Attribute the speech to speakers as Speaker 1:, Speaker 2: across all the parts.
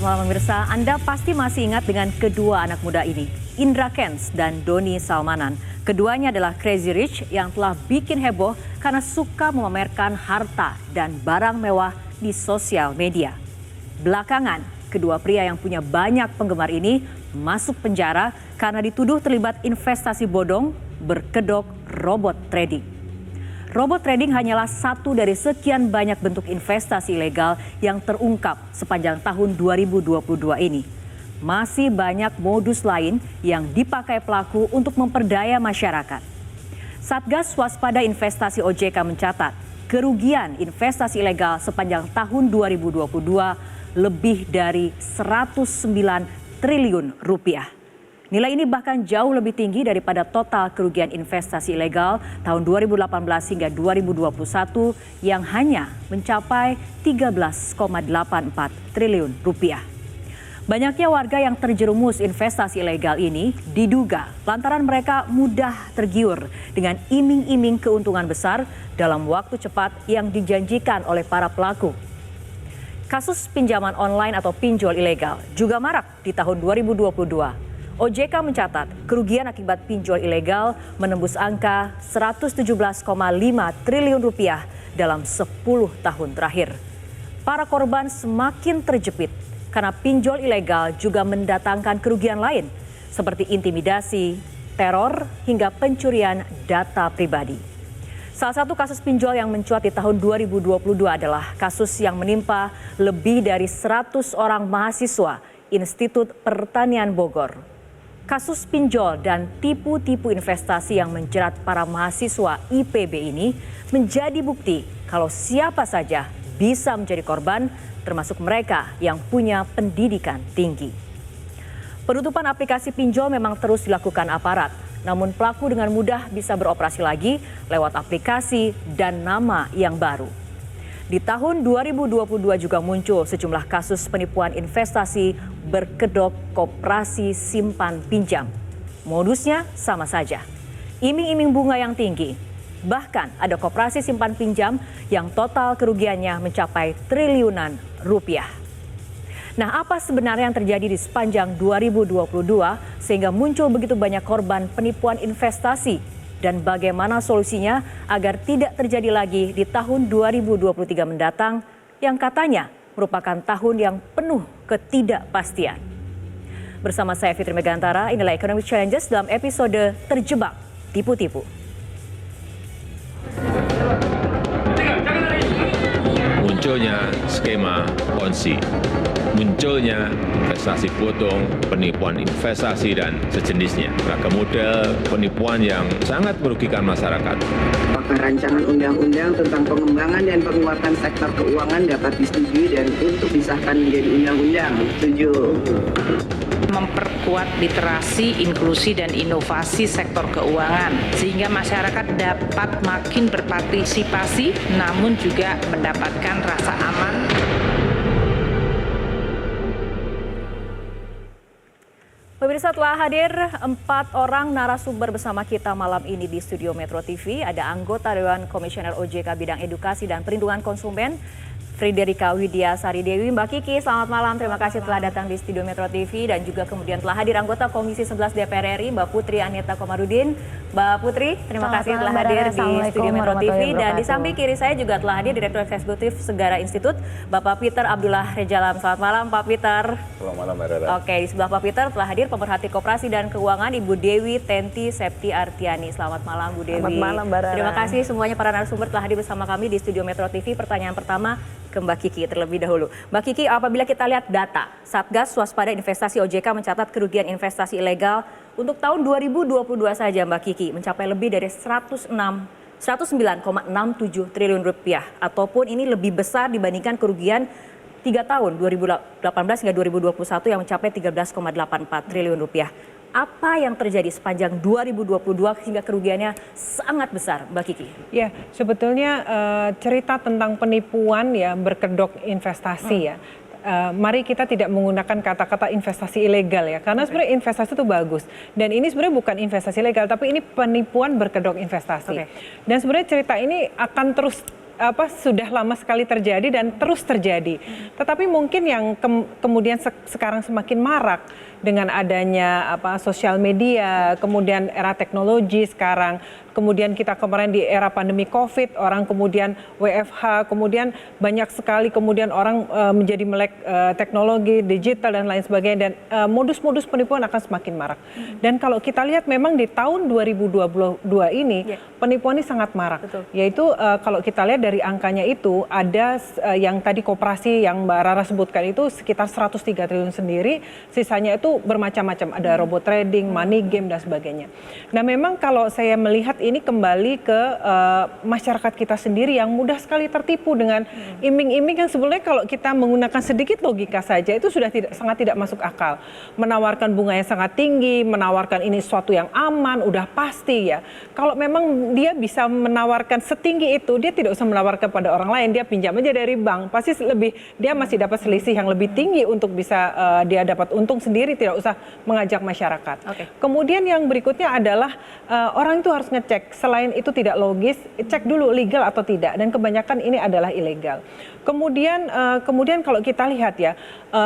Speaker 1: Selamat malam pemirsa, Anda pasti masih ingat dengan kedua anak muda ini, Indra Kents dan Doni Salmanan. Keduanya adalah Crazy Rich yang telah bikin heboh karena suka memamerkan harta dan barang mewah di sosial media. Belakangan, kedua pria yang punya banyak penggemar ini masuk penjara karena dituduh terlibat investasi bodong berkedok robot trading. Robot trading hanyalah satu dari sekian banyak bentuk investasi ilegal yang terungkap sepanjang tahun 2022 ini. Masih banyak modus lain yang dipakai pelaku untuk memperdaya masyarakat. Satgas Waspada Investasi OJK mencatat kerugian investasi ilegal sepanjang tahun 2022 lebih dari 109 triliun rupiah. Nilai ini bahkan jauh lebih tinggi daripada total kerugian investasi ilegal tahun 2018 hingga 2021 yang hanya mencapai 13,84 triliun rupiah. Banyaknya warga yang terjerumus investasi ilegal ini diduga lantaran mereka mudah tergiur dengan iming-iming keuntungan besar dalam waktu cepat yang dijanjikan oleh para pelaku. Kasus pinjaman online atau pinjol ilegal juga marak di tahun 2022. OJK mencatat kerugian akibat pinjol ilegal menembus angka 117,5 triliun rupiah dalam 10 tahun terakhir. Para korban semakin terjepit karena pinjol ilegal juga mendatangkan kerugian lain seperti intimidasi, teror, hingga pencurian data pribadi. Salah satu kasus pinjol yang mencuat di tahun 2022 adalah kasus yang menimpa lebih dari 100 orang mahasiswa Institut Pertanian Bogor. Kasus pinjol dan tipu-tipu investasi yang menjerat para mahasiswa IPB ini menjadi bukti kalau siapa saja bisa menjadi korban, termasuk mereka yang punya pendidikan tinggi. Penutupan aplikasi pinjol memang terus dilakukan aparat, namun pelaku dengan mudah bisa beroperasi lagi lewat aplikasi dan nama yang baru. Di tahun 2022 juga muncul sejumlah kasus penipuan investasi berkedok koperasi simpan pinjam. Modusnya sama saja, iming-iming bunga yang tinggi. Bahkan ada koperasi simpan pinjam yang total kerugiannya mencapai triliunan rupiah. Nah, apa sebenarnya yang terjadi di sepanjang 2022 sehingga muncul begitu banyak korban penipuan investasi? Dan bagaimana solusinya agar tidak terjadi lagi di tahun 2023 mendatang yang katanya merupakan tahun yang penuh ketidakpastian. Bersama saya Fitri Megantara, inilah Economic Challenges dalam episode Terjebak Tipu-Tipu.
Speaker 2: Munculnya skema Ponzi, munculnya investasi bodong, penipuan investasi dan sejenisnya. Beragam model penipuan yang sangat merugikan masyarakat.
Speaker 3: Apakah rancangan undang-undang tentang pengembangan dan penguatan sektor keuangan dapat disetujui dan untuk disahkan menjadi undang-undang? Setuju.
Speaker 4: Memperkuat literasi, inklusi, dan inovasi sektor keuangan sehingga masyarakat dapat makin berpartisipasi namun juga mendapatkan rasa aman.
Speaker 1: Pemirsa, telah hadir 4 orang narasumber bersama kita malam ini di studio Metro TV. Ada anggota Dewan Komisioner OJK bidang edukasi dan perlindungan konsumen, Friderika Widya Sari Dewi. Mbak Kiki, selamat malam. Terima kasih telah datang di studio Metro TV. Dan juga kemudian telah hadir anggota Komisi 11 DPR RI, Mbak Putri Aneta Komarudin. Mbak Putri, terima kasih telah hadir di studio Metro TV. Dan di samping kiri saya juga telah hadir Direktur Eksekutif Segara Institut, Bapak Peter Abdullah Rejalam. Selamat malam, Pak Peter.
Speaker 5: Selamat malam, Mbak Rara.
Speaker 1: Oke, di sebelah Pak Peter telah hadir pemerhati koperasi dan keuangan Ibu Dewi Tenti Septi Artiani. Selamat malam, Bu Dewi.
Speaker 6: Selamat malam, Mbak Rara.
Speaker 1: Terima kasih semuanya para narasumber telah hadir bersama kami di studio Metro TV. Pertanyaan pertama ke Mbak Kiki terlebih dahulu. Mbak Kiki, apabila kita lihat data, Satgas Waspada Investasi OJK mencatat kerugian investasi ilegal untuk tahun 2022 saja, Mbak Kiki, mencapai lebih dari 109,67 triliun rupiah. Ataupun ini lebih besar dibandingkan kerugian 3 tahun 2018 hingga 2021 yang mencapai 13,84 triliun rupiah. Apa yang terjadi sepanjang 2022 hingga kerugiannya sangat besar, Mbak Kiki?
Speaker 6: Ya, sebetulnya cerita tentang penipuan ya berkedok investasi ya. Mari kita tidak menggunakan kata-kata investasi ilegal ya, karena sebenarnya investasi itu bagus. Dan ini sebenarnya bukan investasi ilegal, tapi ini penipuan berkedok investasi. Dan sebenarnya cerita ini akan terus sudah lama sekali terjadi dan terus terjadi. Tetapi mungkin yang kemudian sekarang semakin marak dengan adanya sosial media, kemudian era teknologi sekarang, kemudian kita kemarin di era pandemi COVID, orang kemudian WFH, kemudian banyak sekali kemudian orang menjadi melek teknologi, digital dan lain sebagainya, dan modus-modus penipuan akan semakin marak. Dan kalau kita lihat memang di tahun 2022 ini penipuan ini sangat marak. Betul. Yaitu kalau kita lihat dari angkanya itu ada yang tadi koperasi yang Mbak Rara sebutkan itu sekitar 103 triliun sendiri, sisanya itu bermacam-macam, ada robot trading, money game dan sebagainya. Nah, memang kalau saya melihat ini kembali ke masyarakat kita sendiri yang mudah sekali tertipu dengan iming-iming yang sebenarnya kalau kita menggunakan sedikit logika saja itu sudah sangat tidak masuk akal. Menawarkan bunga yang sangat tinggi, menawarkan ini sesuatu yang aman, udah pasti ya. Kalau memang dia bisa menawarkan setinggi itu, dia tidak usah menawarkan pada orang lain, dia pinjam aja dari bank, pasti dia masih dapat selisih yang lebih tinggi untuk bisa dia dapat untung sendiri, tidak usah mengajak masyarakat. Kemudian yang berikutnya adalah orang itu harus ngecek, selain itu tidak logis, cek dulu legal atau tidak, dan kebanyakan ini adalah ilegal. Kemudian kalau kita lihat ya,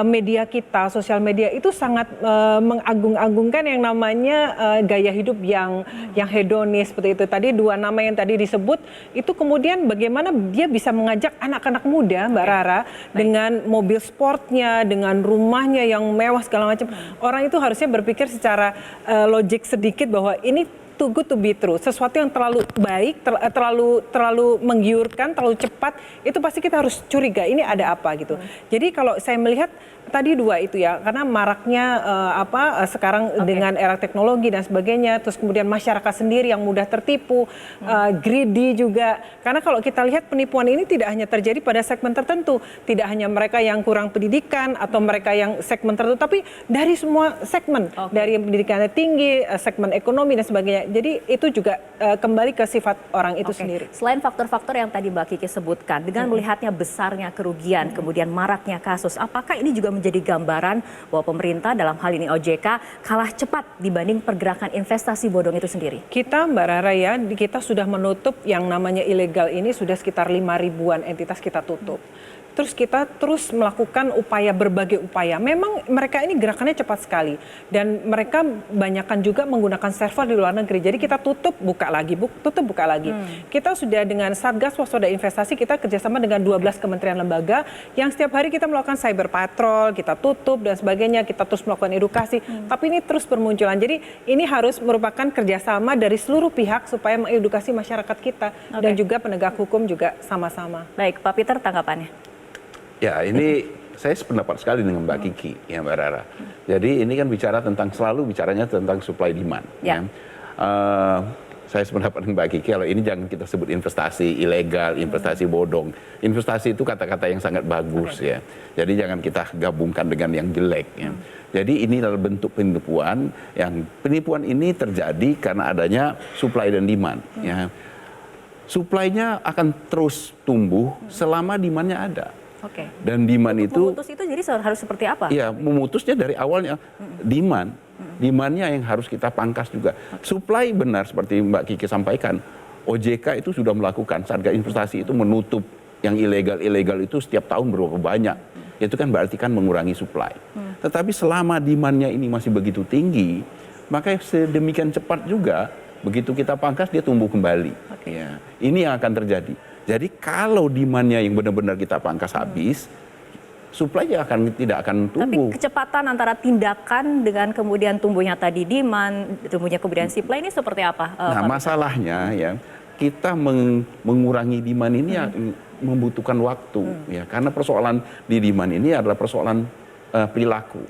Speaker 6: media kita, sosial media itu sangat mengagung-agungkan yang namanya gaya hidup yang hedonis seperti itu. Tadi dua nama yang tadi disebut itu kemudian bagaimana dia bisa mengajak anak-anak muda, Mbak Rara, dengan mobil sportnya, dengan rumahnya yang mewah segala macam. Orang itu harusnya berpikir secara logik sedikit bahwa ini too good to be true. Sesuatu yang terlalu baik, terlalu menggiurkan, terlalu cepat, itu pasti kita harus curiga ini ada apa gitu. Jadi kalau saya melihat tadi dua itu ya, karena maraknya sekarang dengan era teknologi dan sebagainya, terus kemudian masyarakat sendiri yang mudah tertipu, greedy juga. Karena kalau kita lihat penipuan ini tidak hanya terjadi pada segmen tertentu, tidak hanya mereka yang kurang pendidikan atau mereka yang segmen tertentu, tapi dari semua segmen, dari yang pendidikannya tinggi, segmen ekonomi dan sebagainya. Jadi itu juga kembali ke sifat orang itu sendiri.
Speaker 1: Selain faktor-faktor yang tadi Mbak Kiki sebutkan, dengan melihatnya besarnya kerugian, kemudian maraknya kasus, apakah ini juga menjadi gambaran bahwa pemerintah dalam hal ini OJK kalah cepat dibanding pergerakan investasi bodong itu sendiri?
Speaker 6: Kita, Mbak Rara ya, kita sudah menutup yang namanya ilegal ini sudah sekitar 5.000-an entitas kita tutup. Terus kita terus melakukan berbagai upaya. Memang mereka ini gerakannya cepat sekali. Dan mereka banyakkan juga menggunakan server di luar negeri. Jadi kita tutup, buka lagi, tutup, buka lagi. Kita sudah dengan Satgas Waspada Investasi, kita kerjasama dengan 12 kementerian lembaga, yang setiap hari kita melakukan cyber patrol, kita tutup dan sebagainya, kita terus melakukan edukasi. Tapi ini terus bermunculan. Jadi ini harus merupakan kerjasama dari seluruh pihak supaya mengedukasi masyarakat kita. Dan juga penegak hukum juga sama-sama.
Speaker 1: Baik, Pak Peter, tanggapannya?
Speaker 5: Ya, ini saya sependapat sekali dengan Mbak Kiki, ya Mbak Rara. Jadi ini kan selalu bicaranya tentang supply demand. Ya. Saya sependapat dengan Mbak Kiki, kalau ini jangan kita sebut investasi ilegal, investasi bodong. Investasi itu kata-kata yang sangat bagus ya. Jadi jangan kita gabungkan dengan yang jelek ya. Jadi ini adalah bentuk penipuan, yang penipuan ini terjadi karena adanya supply dan demand ya. Supply-nya akan terus tumbuh selama demand-nya ada. Dan demand itu
Speaker 1: memutus itu jadi harus seperti apa?
Speaker 5: Iya, memutusnya dari awalnya demand-nya yang harus kita pangkas juga. Supply benar seperti Mbak Kiki sampaikan, OJK itu sudah melakukan, Satgas Investasi itu menutup yang ilegal itu setiap tahun berapa banyak. Itu kan berarti kan mengurangi supply. Tetapi selama demand-nya ini masih begitu tinggi, maka sedemikian cepat juga begitu kita pangkas dia tumbuh kembali. Ya, ini yang akan terjadi. Jadi kalau demand-nya yang benar-benar kita pangkas habis, supply-nya tidak akan tumbuh.
Speaker 1: Tapi kecepatan antara tindakan dengan kemudian tumbuhnya tadi demand, tumbuhnya kemudian supply ini seperti apa?
Speaker 5: Nah, masalahnya ya, kita mengurangi demand ini membutuhkan waktu ya, karena persoalan di demand ini adalah persoalan perilaku.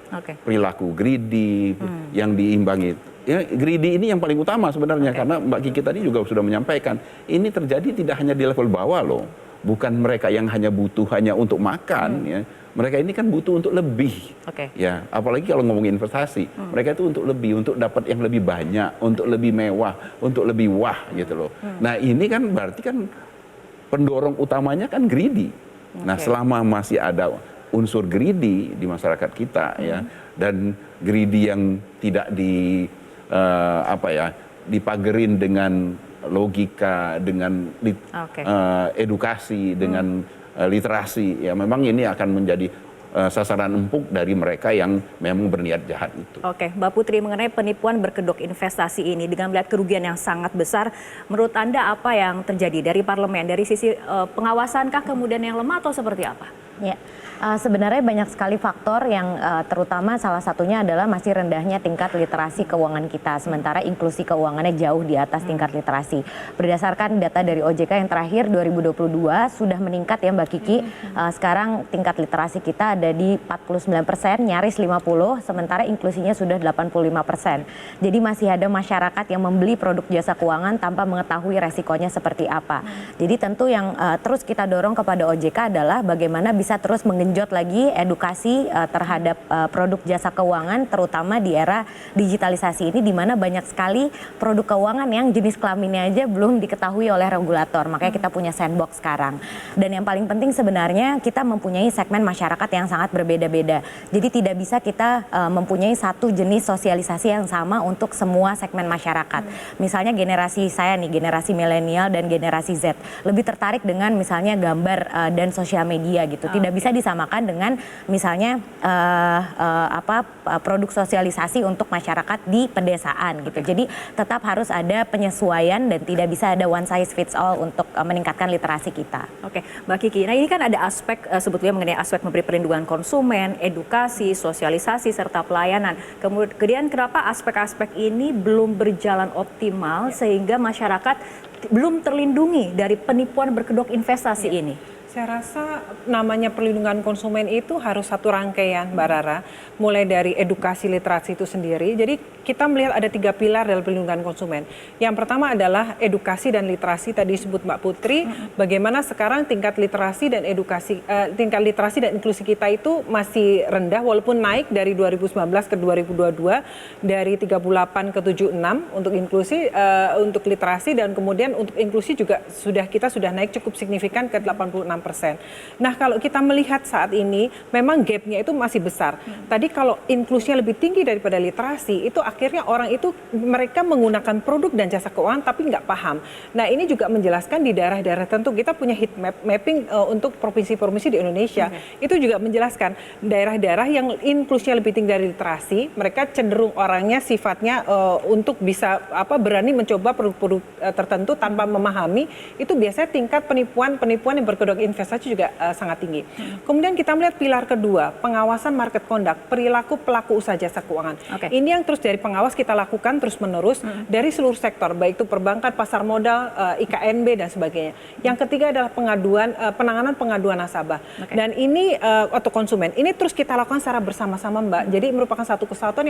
Speaker 5: Perilaku greedy yang diimbangi. Ya, greedy ini yang paling utama sebenarnya, karena Mbak Kiki tadi juga sudah menyampaikan, ini terjadi tidak hanya di level bawah loh, bukan mereka yang hanya butuh hanya untuk makan, ya, mereka ini kan butuh untuk lebih, ya, apalagi kalau ngomongin investasi, mereka itu untuk lebih, untuk dapat yang lebih banyak, untuk lebih mewah, untuk lebih wah gitu loh. Nah ini kan berarti kan pendorong utamanya kan greedy. Nah selama masih ada unsur greedy di masyarakat kita, ya, dan greedy yang tidak dipagerin dengan logika, dengan edukasi, dengan literasi, ya memang ini akan menjadi sasaran empuk dari mereka yang memang berniat jahat itu.
Speaker 1: Oke, Mbak Putri, mengenai penipuan berkedok investasi ini dengan melihat kerugian yang sangat besar, menurut Anda apa yang terjadi dari parlemen, dari sisi pengawasankah kemudian yang lemah atau seperti apa?
Speaker 7: Ya, sebenarnya banyak sekali faktor yang terutama salah satunya adalah masih rendahnya tingkat literasi keuangan kita, sementara inklusi keuangannya jauh di atas tingkat literasi. Berdasarkan data dari OJK yang terakhir 2022 sudah meningkat ya Mbak Kiki, sekarang tingkat literasi kita ada di 49%, nyaris 50%, sementara inklusinya sudah 85%. Jadi masih ada masyarakat yang membeli produk jasa keuangan tanpa mengetahui resikonya seperti apa. Jadi tentu yang terus kita dorong kepada OJK adalah bagaimana bisa terus menggenjot lagi edukasi terhadap produk jasa keuangan, terutama di era digitalisasi ini, di mana banyak sekali produk keuangan yang jenis kelaminnya aja belum diketahui oleh regulator. Makanya kita punya sandbox sekarang. Dan yang paling penting sebenarnya kita mempunyai segmen masyarakat yang sangat berbeda-beda. Jadi tidak bisa kita mempunyai satu jenis sosialisasi yang sama untuk semua segmen masyarakat. Misalnya generasi saya nih, generasi milenial dan generasi Z, lebih tertarik dengan misalnya gambar dan sosial media gitu. Tidak bisa disamakan dengan misalnya produk sosialisasi untuk masyarakat di pedesaan gitu. Jadi tetap harus ada penyesuaian dan tidak bisa ada one size fits all untuk meningkatkan literasi kita.
Speaker 1: Oke, Mbak Kiki. Nah ini kan ada aspek sebetulnya mengenai aspek memberi perlindungan konsumen, edukasi, sosialisasi serta pelayanan. Kemudian kenapa aspek-aspek ini belum berjalan optimal sehingga masyarakat belum terlindungi dari penipuan berkedok investasi ini?
Speaker 6: Saya rasa namanya perlindungan konsumen itu harus satu rangkaian, Mbak Rara, mulai dari edukasi literasi itu sendiri. Jadi kita melihat ada 3 pilar dalam perlindungan konsumen. Yang pertama adalah edukasi dan literasi, tadi disebut Mbak Putri, bagaimana sekarang tingkat literasi dan literasi dan inklusi kita itu masih rendah, walaupun naik dari 2019 ke 2022, dari 38 ke 76 untuk inklusi, untuk literasi, dan kemudian untuk inklusi juga kita sudah naik cukup signifikan ke 86%. Nah kalau kita melihat saat ini memang gapnya itu masih besar. Tadi kalau inklusinya lebih tinggi daripada literasi, itu akhirnya orang itu mereka menggunakan produk dan jasa keuangan tapi nggak paham. Nah ini juga menjelaskan di daerah-daerah tertentu kita punya heat mapping untuk provinsi-provinsi di Indonesia. Itu juga menjelaskan daerah-daerah yang inklusinya lebih tinggi dari literasi, mereka cenderung orangnya sifatnya untuk bisa berani mencoba produk-produk tertentu tanpa memahami, itu biasanya tingkat penipuan yang berkedok investasi juga sangat tinggi. Kemudian kita melihat pilar kedua, pengawasan market conduct, perilaku pelaku usaha jasa keuangan. Ini yang terus dari pengawas kita lakukan terus-menerus dari seluruh sektor, baik itu perbankan, pasar modal, IKNB dan sebagainya. Yang ketiga adalah penanganan pengaduan nasabah. Dan ini atau konsumen. Ini terus kita lakukan secara bersama-sama, Mbak. Jadi merupakan satu kesatuan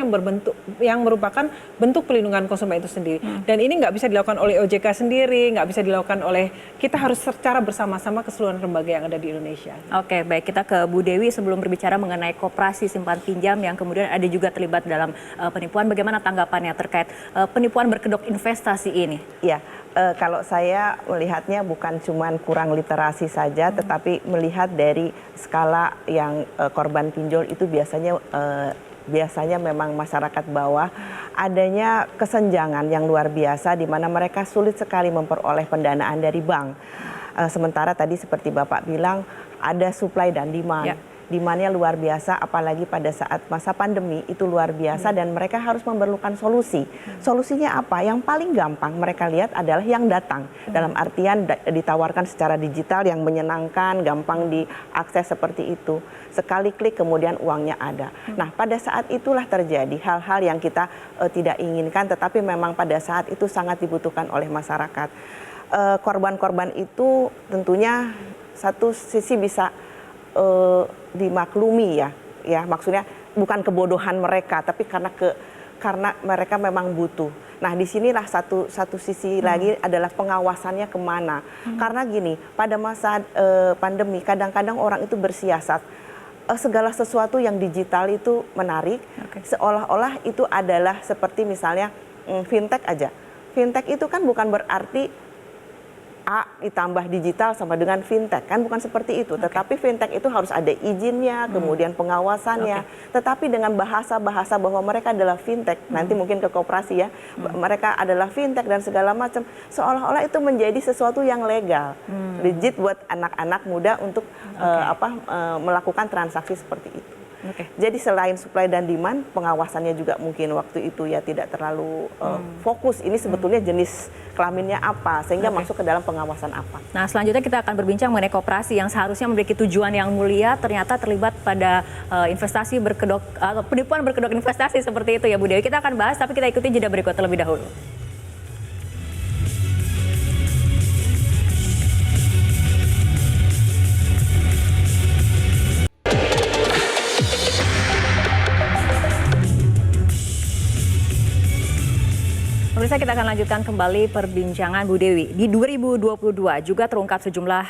Speaker 6: yang merupakan bentuk pelindungan konsumen itu sendiri. Dan ini nggak bisa dilakukan oleh OJK sendiri, nggak bisa dilakukan oleh, kita harus secara bersama-sama keseluruhan lembaga yang ada di Indonesia.
Speaker 1: Oke, baik, kita ke Bu Dewi sebelum berbicara mengenai koperasi simpan pinjam yang kemudian ada juga terlibat dalam penipuan. Bagaimana tanggapannya terkait penipuan berkedok investasi ini?
Speaker 8: Ya, kalau saya melihatnya bukan cuma kurang literasi saja, tetapi melihat dari skala yang korban pinjol itu biasanya memang masyarakat bawah, adanya kesenjangan yang luar biasa di mana mereka sulit sekali memperoleh pendanaan dari bank. Sementara tadi seperti Bapak bilang ada supply dan demand. Demandnya luar biasa, apalagi pada saat masa pandemi itu luar biasa dan mereka harus memerlukan solusi. Solusinya apa? Yang paling gampang mereka lihat adalah yang datang. Dalam artian ditawarkan secara digital yang menyenangkan, gampang diakses seperti itu. Sekali klik kemudian uangnya ada. Nah pada saat itulah terjadi hal-hal yang kita tidak inginkan, tetapi memang pada saat itu sangat dibutuhkan oleh masyarakat. Korban-korban itu tentunya satu sisi bisa dimaklumi ya maksudnya bukan kebodohan mereka tapi karena mereka memang butuh. Nah disinilah satu sisi lagi adalah pengawasannya kemana. Karena gini, pada masa pandemi kadang-kadang orang itu bersiasat segala sesuatu yang digital itu menarik, seolah-olah itu adalah seperti misalnya fintech aja. Fintech itu kan bukan berarti A ditambah digital sama dengan fintech, kan bukan seperti itu. Tetapi fintech itu harus ada izinnya, kemudian pengawasannya. Tetapi dengan bahasa-bahasa bahwa mereka adalah fintech, nanti mungkin ke koperasi ya, mereka adalah fintech dan segala macam, seolah-olah itu menjadi sesuatu yang legal, legit buat anak-anak muda untuk melakukan transaksi seperti itu. Jadi selain supply dan demand, pengawasannya juga mungkin waktu itu ya tidak terlalu fokus. Ini sebetulnya jenis kelaminnya apa, sehingga masuk ke dalam pengawasan apa.
Speaker 1: Nah, selanjutnya kita akan berbincang mengenai koperasi yang seharusnya memiliki tujuan yang mulia, ternyata terlibat pada investasi berkedok, penipuan berkedok investasi seperti itu ya Bu Dewi. Kita akan bahas, tapi kita ikuti jeda berikut terlebih dahulu. Pemirsa, kita akan lanjutkan kembali perbincangan Bu Dewi. Di 2022 juga terungkap sejumlah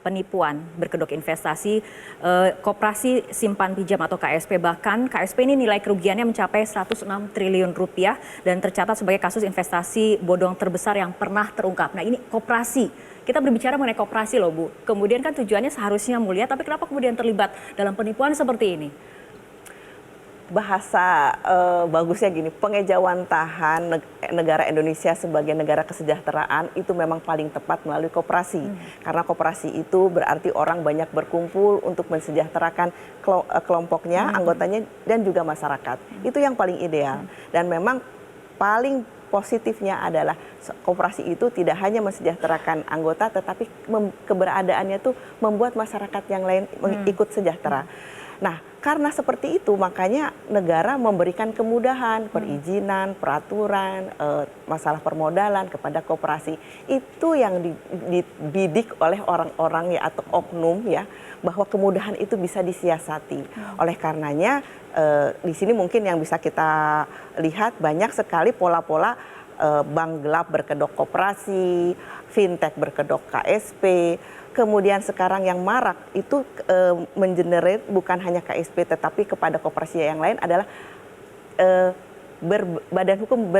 Speaker 1: penipuan berkedok investasi koperasi simpan pinjam atau KSP. Bahkan KSP ini nilai kerugiannya mencapai 106 triliun rupiah dan tercatat sebagai kasus investasi bodong terbesar yang pernah terungkap. Nah, ini koperasi. Kita berbicara mengenai koperasi loh Bu. Kemudian kan tujuannya seharusnya mulia, tapi kenapa kemudian terlibat dalam penipuan seperti ini?
Speaker 8: Bahasa bagusnya gini, pengejawantahan negara Indonesia sebagai negara kesejahteraan itu memang paling tepat melalui koperasi. Karena koperasi itu berarti orang banyak berkumpul untuk mensejahterakan kelompoknya, anggotanya, dan juga masyarakat. Itu yang paling ideal. Dan memang paling positifnya adalah koperasi itu tidak hanya mensejahterakan anggota, tetapi keberadaannya itu membuat masyarakat yang lain ikut sejahtera. Nah, karena seperti itu makanya negara memberikan kemudahan, perizinan, peraturan, masalah permodalan kepada koperasi. Itu yang dibidik oleh orang-orang ya atau oknum ya, bahwa kemudahan itu bisa disiasati. Oleh karenanya di sini mungkin yang bisa kita lihat banyak sekali pola-pola bank gelap berkedok koperasi, fintech berkedok KSP. Kemudian sekarang yang marak itu mengenerate bukan hanya KSP tetapi kepada koperasi yang lain adalah badan hukum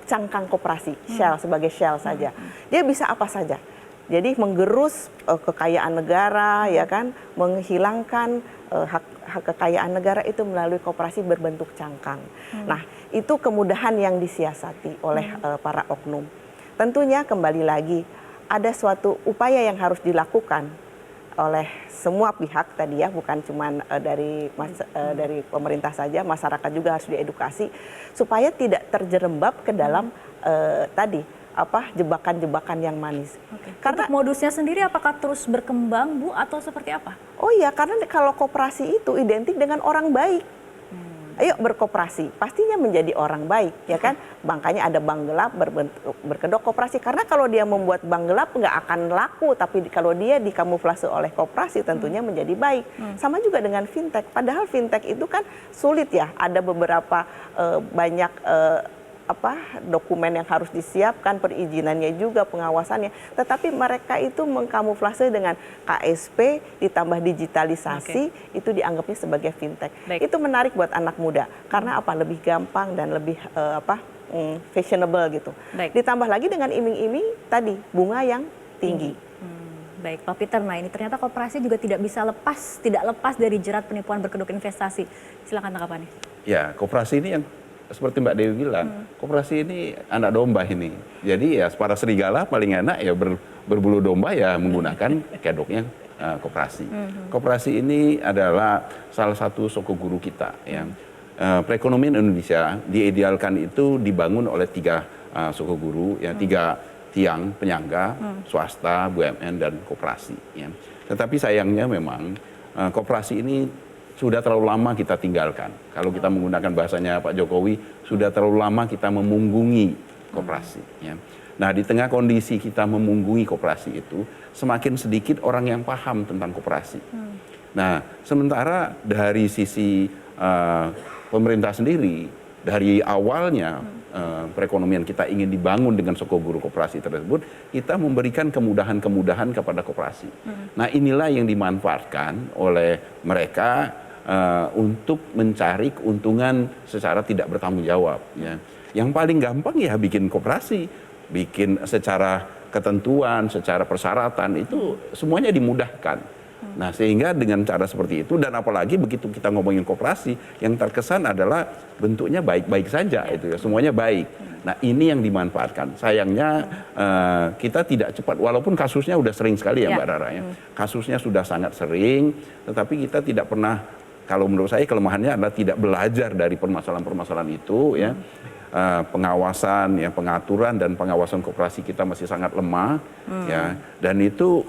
Speaker 8: cangkang koperasi, shell sebagai shell saja. Dia bisa apa saja. Jadi menggerus kekayaan negara, ya kan, menghilangkan hak kekayaan negara itu melalui koperasi berbentuk cangkang. Nah, itu kemudahan yang disiasati oleh para oknum. Tentunya kembali lagi ada suatu upaya yang harus dilakukan oleh semua pihak tadi ya, bukan cuma dari pemerintah saja, masyarakat juga harus diedukasi supaya tidak terjerembab ke dalam jebakan-jebakan yang manis.
Speaker 1: Karena untuk modusnya sendiri apakah terus berkembang Bu atau seperti apa? Oh
Speaker 8: iya, karena kalau koperasi itu identik dengan orang baik. Ayo berkoperasi, pastinya menjadi orang baik, ya kan? Makanya ada bank gelap berkedok koperasi. Karena kalau dia membuat bank gelap nggak akan laku, tapi kalau dia dikamuflase oleh koperasi tentunya menjadi baik. Sama juga dengan fintech. Padahal fintech itu kan sulit ya, ada beberapa banyak dokumen yang harus disiapkan, perizinannya juga, pengawasannya. Tetapi mereka itu mengkamuflase dengan KSP ditambah digitalisasi, itu dianggapnya sebagai fintech. Itu menarik buat anak muda karena apa? Lebih gampang dan lebih fashionable gitu. Ditambah lagi dengan iming-iming tadi bunga yang tinggi.
Speaker 1: Baik, Pak Peter. Nah, ini ternyata koperasi juga tidak lepas dari jerat penipuan berkedok investasi. Silakan tanggapannya.
Speaker 5: Ya, koperasi ini yang seperti Mbak Dewi bilang, koperasi ini anak domba ini. Jadi ya para serigala paling enak ya berbulu domba ya menggunakan kedoknya koperasi. Koperasi ini adalah salah satu soko guru kita yang perekonomian Indonesia diidealkan itu dibangun oleh 3 soko guru ya, 3 tiang penyangga, swasta, BUMN dan koperasi ya. Tetapi sayangnya memang koperasi ini sudah terlalu lama kita tinggalkan. Kalau kita menggunakan bahasanya Pak Jokowi, sudah terlalu lama kita memunggungi koperasi. Ya. Nah, di tengah kondisi kita memunggungi koperasi itu, semakin sedikit orang yang paham tentang koperasi. Nah, sementara dari sisi pemerintah sendiri, dari awalnya perekonomian kita ingin dibangun dengan soko guru koperasi tersebut, kita memberikan kemudahan-kemudahan kepada koperasi. Nah, inilah yang dimanfaatkan oleh mereka untuk mencari keuntungan secara tidak bertanggung jawab. Ya. Yang paling gampang ya bikin koperasi. bikin secara ketentuan, secara persyaratan itu semuanya dimudahkan. Nah, sehingga dengan cara seperti itu, dan apalagi begitu kita ngomongin koperasi, yang terkesan adalah bentuknya baik-baik saja, itu ya, semuanya baik. Nah, ini yang dimanfaatkan. Sayangnya kita tidak cepat, walaupun kasusnya sudah sering sekali ya Mbak Rara ya. Kasusnya sudah sangat sering, tetapi kita tidak pernah, kalau menurut saya kelemahannya adalah tidak belajar dari permasalahan-permasalahan itu ya. Pengawasan, ya, pengaturan dan pengawasan koperasi kita masih sangat lemah, ya, dan itu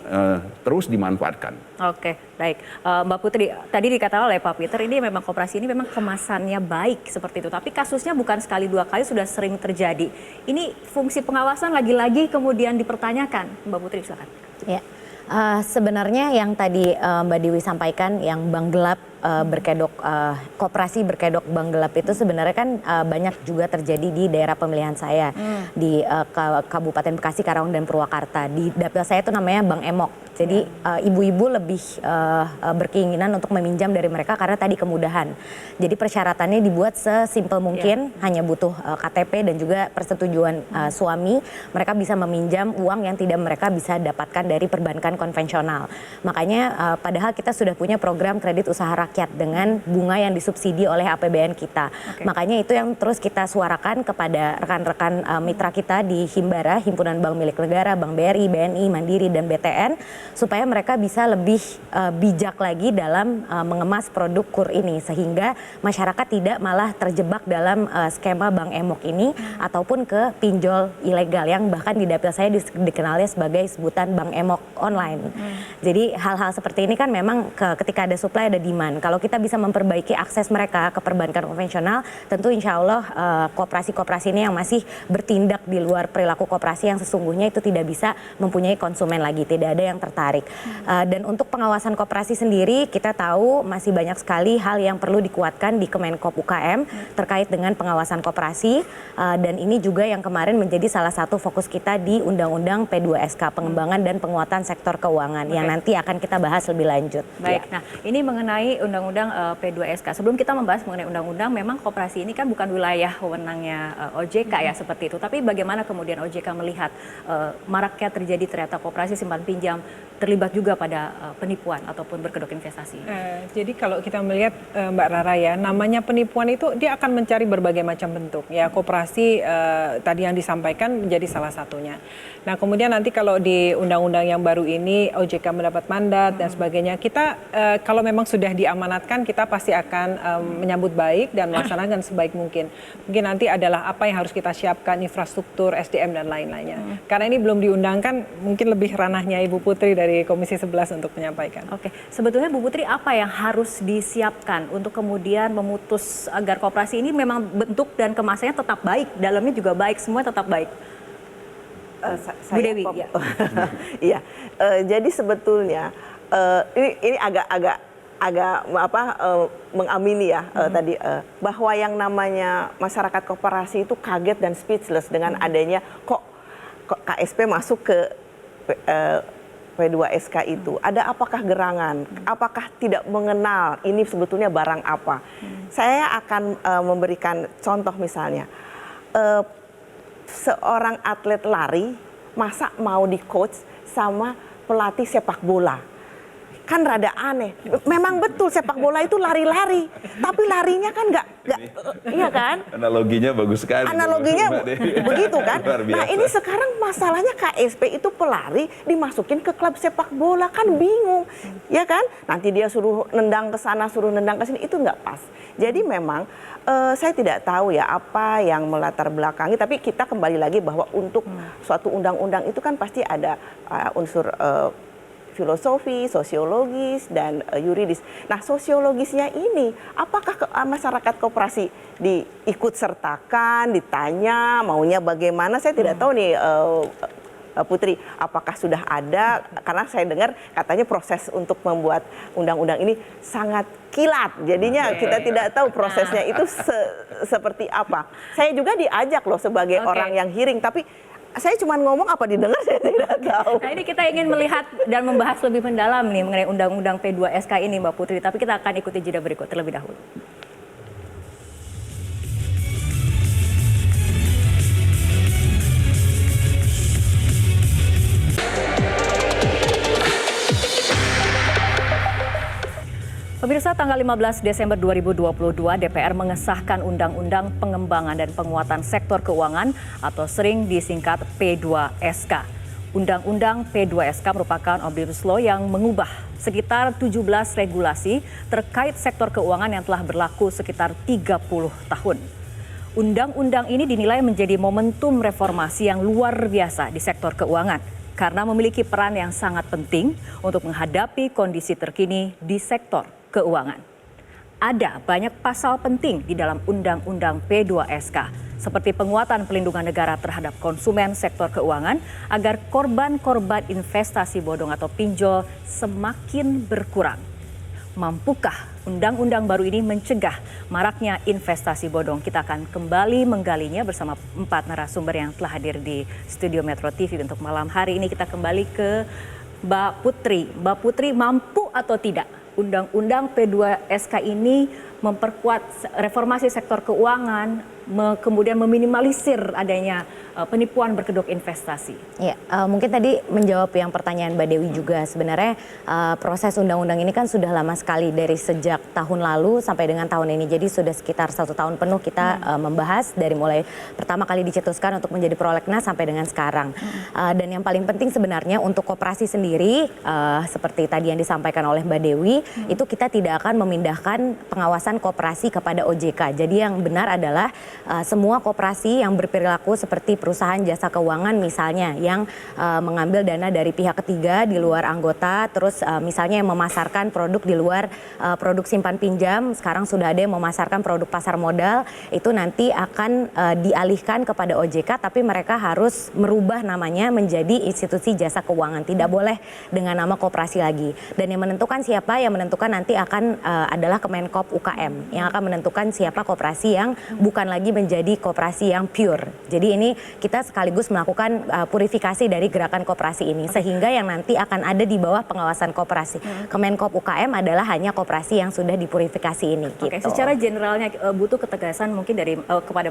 Speaker 5: terus dimanfaatkan.
Speaker 1: Oke, baik. Mbak Putri, tadi dikatakan oleh Pak Peter, ini memang koperasi ini memang kemasannya baik seperti itu, tapi kasusnya bukan sekali dua kali, sudah sering terjadi. Ini fungsi pengawasan lagi-lagi kemudian dipertanyakan. Mbak Putri, silakan.
Speaker 7: Ya. Sebenarnya yang tadi Mbak Dewi sampaikan, yang bank gelap berkedok, koperasi berkedok bank gelap itu sebenarnya kan banyak juga terjadi di daerah pemilihan saya, di Kabupaten Bekasi, Karawang, dan Purwakarta. Di dapil saya itu namanya Bank Emok. Jadi ibu-ibu lebih berkeinginan untuk meminjam dari mereka karena tadi kemudahan. Jadi persyaratannya dibuat sesimpel mungkin, hanya butuh KTP dan juga persetujuan suami. Mereka bisa meminjam uang yang tidak mereka bisa dapatkan dari perbankan konvensional. Makanya padahal kita sudah punya program kredit usaha rakyat dengan bunga yang disubsidi oleh APBN kita. Makanya itu yang terus kita suarakan kepada rekan-rekan mitra kita di Himbara, Himpunan Bank Milik Negara, Bank BRI, BNI, Mandiri, dan BTN, supaya mereka bisa lebih bijak lagi dalam mengemas produk KUR ini, sehingga masyarakat tidak malah terjebak dalam skema Bank Emok ini ataupun ke pinjol ilegal yang bahkan di dapil saya dikenalnya sebagai sebutan Bank Emok online. Jadi hal-hal seperti ini kan memang ketika ada supply ada demand. Kalau kita bisa memperbaiki akses mereka ke perbankan konvensional, tentu insya Allah koperasi-koperasi ini yang masih bertindak di luar perilaku koperasi yang sesungguhnya itu tidak bisa mempunyai konsumen lagi, tidak ada yang tertarik. Dan untuk pengawasan koperasi sendiri, kita tahu masih banyak sekali hal yang perlu dikuatkan di Kemenkop UKM terkait dengan pengawasan koperasi, dan ini juga yang kemarin menjadi salah satu fokus kita di Undang-Undang P2SK, pengembangan dan penguatan sektor keuangan, yang nanti akan kita bahas lebih lanjut.
Speaker 1: Baik, nah ini mengenai Undang-Undang P2SK. Sebelum kita membahas mengenai Undang-Undang, memang koperasi ini kan bukan wilayah wewenangnya OJK ya seperti itu. Tapi bagaimana kemudian OJK melihat maraknya terjadi ternyata koperasi simpan pinjam terlibat juga pada penipuan ataupun berkedok investasi?
Speaker 6: Jadi kalau kita melihat Mbak Rara ya, namanya penipuan itu dia akan mencari berbagai macam bentuk. Ya, koperasi tadi yang disampaikan menjadi salah satunya. Nah, kemudian nanti kalau di undang-undang yang baru ini OJK mendapat mandat dan sebagainya, kita kalau memang sudah diamanatkan, kita pasti akan menyambut baik dan melaksanakan sebaik mungkin. Mungkin nanti adalah apa yang harus kita siapkan, infrastruktur, SDM dan lain-lainnya. Karena ini belum diundangkan, mungkin lebih ranahnya Ibu Putri dari Komisi 11 untuk menyampaikan.
Speaker 1: Oke, sebetulnya Bu Putri apa yang harus disiapkan untuk kemudian memutus agar koperasi ini memang bentuk dan kemasannya tetap baik, dalamnya juga baik, semua tetap baik? Bu Dewi, ya.
Speaker 8: Iya, jadi sebetulnya ini agak mengamini ya tadi bahwa yang namanya masyarakat koperasi itu kaget dan speechless dengan adanya kok KSP masuk ke P2SK itu. Ada apakah gerangan? Apakah tidak mengenal ini sebetulnya barang apa? Saya akan memberikan contoh misalnya. Seorang atlet lari, masa mau di-coach sama pelatih sepak bola? Kan rada aneh. Memang betul sepak bola itu lari-lari, tapi larinya kan nggak, iya kan?
Speaker 5: Analoginya bagus sekali.
Speaker 8: Analoginya begitu kan? Nah ini sekarang masalahnya KSP itu pelari dimasukin ke klub sepak bola, kan bingung, ya kan? Nanti dia suruh nendang ke sana, suruh nendang ke sini, itu nggak pas. Jadi memang saya tidak tahu ya apa yang melatar belakangi, tapi kita kembali lagi bahwa untuk suatu undang-undang itu kan pasti ada unsur filosofi, sosiologis, dan yuridis. Nah, sosiologisnya ini, apakah masyarakat koperasi diikut sertakan, ditanya, maunya bagaimana? Saya tidak tahu nih, Putri, apakah sudah ada? Karena saya dengar katanya proses untuk membuat undang-undang ini sangat kilat. Jadinya kita tidak tahu prosesnya itu seperti apa. Saya juga diajak loh sebagai orang yang hearing, tapi saya cuma ngomong apa didengar saya tidak tahu.
Speaker 1: Nah ini kita ingin melihat dan membahas lebih mendalam nih mengenai Undang-Undang P2SK ini Mbak Putri. Tapi kita akan ikuti jeda berikut terlebih dahulu. tanggal 15 Desember 2022, DPR mengesahkan Undang-Undang Pengembangan dan Penguatan Sektor Keuangan atau sering disingkat P2SK. Undang-Undang P2SK merupakan Omnibus Law yang mengubah sekitar 17 regulasi terkait sektor keuangan yang telah berlaku sekitar 30 tahun. Undang-undang ini dinilai menjadi momentum reformasi yang luar biasa di sektor keuangan karena memiliki peran yang sangat penting untuk menghadapi kondisi terkini di sektor keuangan. Ada banyak pasal penting di dalam Undang-Undang P2SK, seperti penguatan pelindungan negara terhadap konsumen sektor keuangan agar korban-korban investasi bodong atau pinjol semakin berkurang. Mampukah undang-undang baru ini mencegah maraknya investasi bodong? Kita akan kembali menggalinya bersama 4 narasumber yang telah hadir di studio Metro TV untuk malam hari ini. Kita kembali ke Mbak Putri. Mbak Putri, mampu atau tidak Undang-Undang P2SK ini memperkuat reformasi sektor keuangan, kemudian meminimalisir adanya penipuan berkedok investasi?
Speaker 7: Ya, mungkin tadi menjawab yang pertanyaan Mbak Dewi juga. Sebenarnya proses undang-undang ini kan sudah lama sekali, dari sejak tahun lalu sampai dengan tahun ini. Jadi sudah sekitar 1 tahun penuh kita membahas, dari mulai pertama kali dicetuskan untuk menjadi prolegnas sampai dengan sekarang. Dan yang paling penting sebenarnya untuk koperasi sendiri, seperti tadi yang disampaikan oleh Mbak Dewi, itu kita tidak akan memindahkan pengawasan koperasi kepada OJK. Jadi yang benar adalah semua koperasi yang berperilaku seperti perusahaan jasa keuangan misalnya yang mengambil dana dari pihak ketiga di luar anggota, terus misalnya yang memasarkan produk di luar produk simpan pinjam, sekarang sudah ada yang memasarkan produk pasar modal, itu nanti akan dialihkan kepada OJK, tapi mereka harus merubah namanya menjadi institusi jasa keuangan, tidak boleh dengan nama koperasi lagi. Dan yang menentukan siapa, yang menentukan nanti akan adalah Kemenkop UKM yang akan menentukan siapa koperasi yang bukan lagi menjadi koperasi yang pure. Jadi ini kita sekaligus melakukan purifikasi dari gerakan koperasi ini, sehingga yang nanti akan ada di bawah pengawasan koperasi. Kemenkop UKM adalah hanya koperasi yang sudah dipurifikasi ini.
Speaker 1: Oke, secara generalnya butuh ketegasan mungkin dari kepada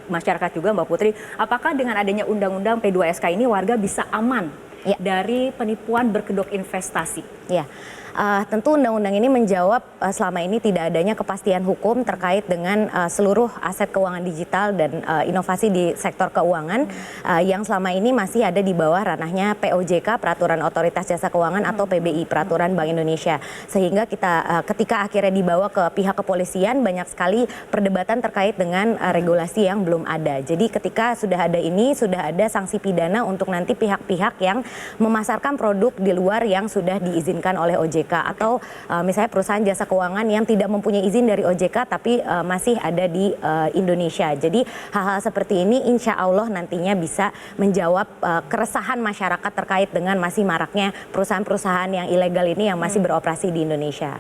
Speaker 1: masyarakat juga, Mbak Putri. Apakah dengan adanya Undang-Undang P2SK ini warga bisa aman dari penipuan berkedok investasi?
Speaker 7: Ya. Tentu undang-undang ini menjawab selama ini tidak adanya kepastian hukum terkait dengan seluruh aset keuangan digital dan inovasi di sektor keuangan yang selama ini masih ada di bawah ranahnya POJK, Peraturan Otoritas Jasa Keuangan, atau PBI, Peraturan Bank Indonesia. Sehingga kita ketika akhirnya dibawa ke pihak kepolisian, banyak sekali perdebatan terkait dengan regulasi yang belum ada. Jadi ketika sudah ada ini, sudah ada sanksi pidana untuk nanti pihak-pihak yang memasarkan produk di luar yang sudah diizinkan oleh OJK. Atau misalnya perusahaan jasa keuangan yang tidak mempunyai izin dari OJK tapi masih ada di Indonesia. Jadi hal-hal seperti ini insya Allah nantinya bisa menjawab keresahan masyarakat terkait dengan masih maraknya perusahaan-perusahaan yang ilegal ini yang masih beroperasi di Indonesia.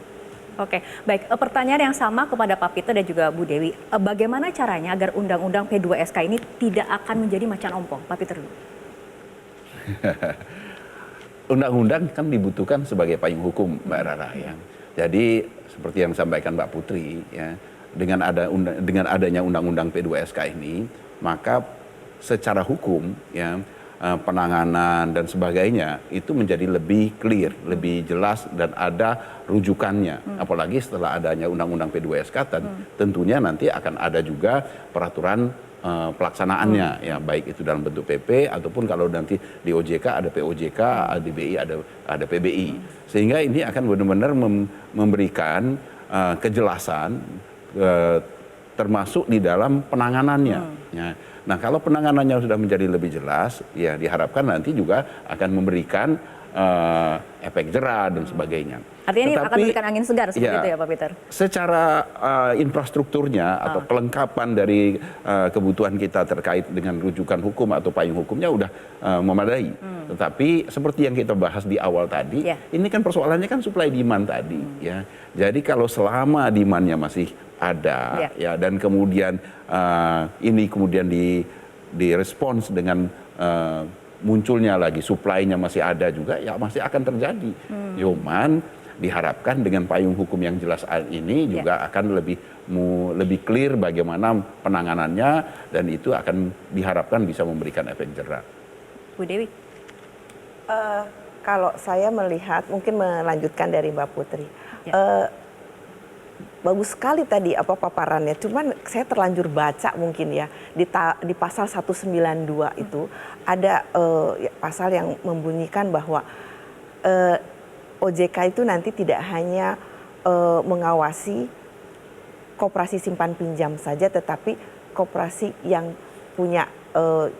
Speaker 1: Oke, baik. Pertanyaan yang sama kepada Pak Peter dan juga Bu Dewi. Bagaimana caranya agar Undang-Undang P2SK ini tidak akan menjadi macan ompong? Pak Peter dulu.
Speaker 5: Undang-undang kan dibutuhkan sebagai payung hukum, Mbak Rara, ya. Jadi seperti yang disampaikan Mbak Putri, ya, dengan adanya Undang-Undang P2SK ini, maka secara hukum, ya, penanganan dan sebagainya itu menjadi lebih clear, lebih jelas dan ada rujukannya. Apalagi setelah adanya Undang-Undang P2SK, tentunya nanti akan ada juga peraturan pelaksanaannya, ya, baik itu dalam bentuk PP ataupun kalau nanti di OJK ada POJK, di BI ada PBI, sehingga ini akan benar-benar memberikan kejelasan termasuk di dalam penanganannya. Ya. Nah, kalau penanganannya sudah menjadi lebih jelas, ya diharapkan nanti juga akan memberikan efek jera dan sebagainya.
Speaker 1: Artinya ini akan memberikan angin segar seperti itu ya Pak Peter? Secara
Speaker 5: infrastrukturnya atau kelengkapan dari kebutuhan kita terkait dengan rujukan hukum atau payung hukumnya udah memadai. Tetapi seperti yang kita bahas di awal tadi, ini kan persoalannya kan supply demand tadi. Ya. Jadi kalau selama demandnya masih ada, ya, dan kemudian ini kemudian direspons dengan munculnya lagi supply-nya masih ada juga, ya masih akan terjadi. Cuman diharapkan dengan payung hukum yang jelas ini juga akan lebih clear bagaimana penanganannya, dan itu akan diharapkan bisa memberikan efek jera.
Speaker 1: Bu Dewi.
Speaker 8: Kalau saya melihat, mungkin melanjutkan dari Mbak Putri, bagus sekali tadi paparannya. Cuman saya terlanjur baca mungkin ya di pasal 192 itu ada pasal yang membunyikan bahwa OJK itu nanti tidak hanya mengawasi koperasi simpan pinjam saja, tetapi koperasi yang punya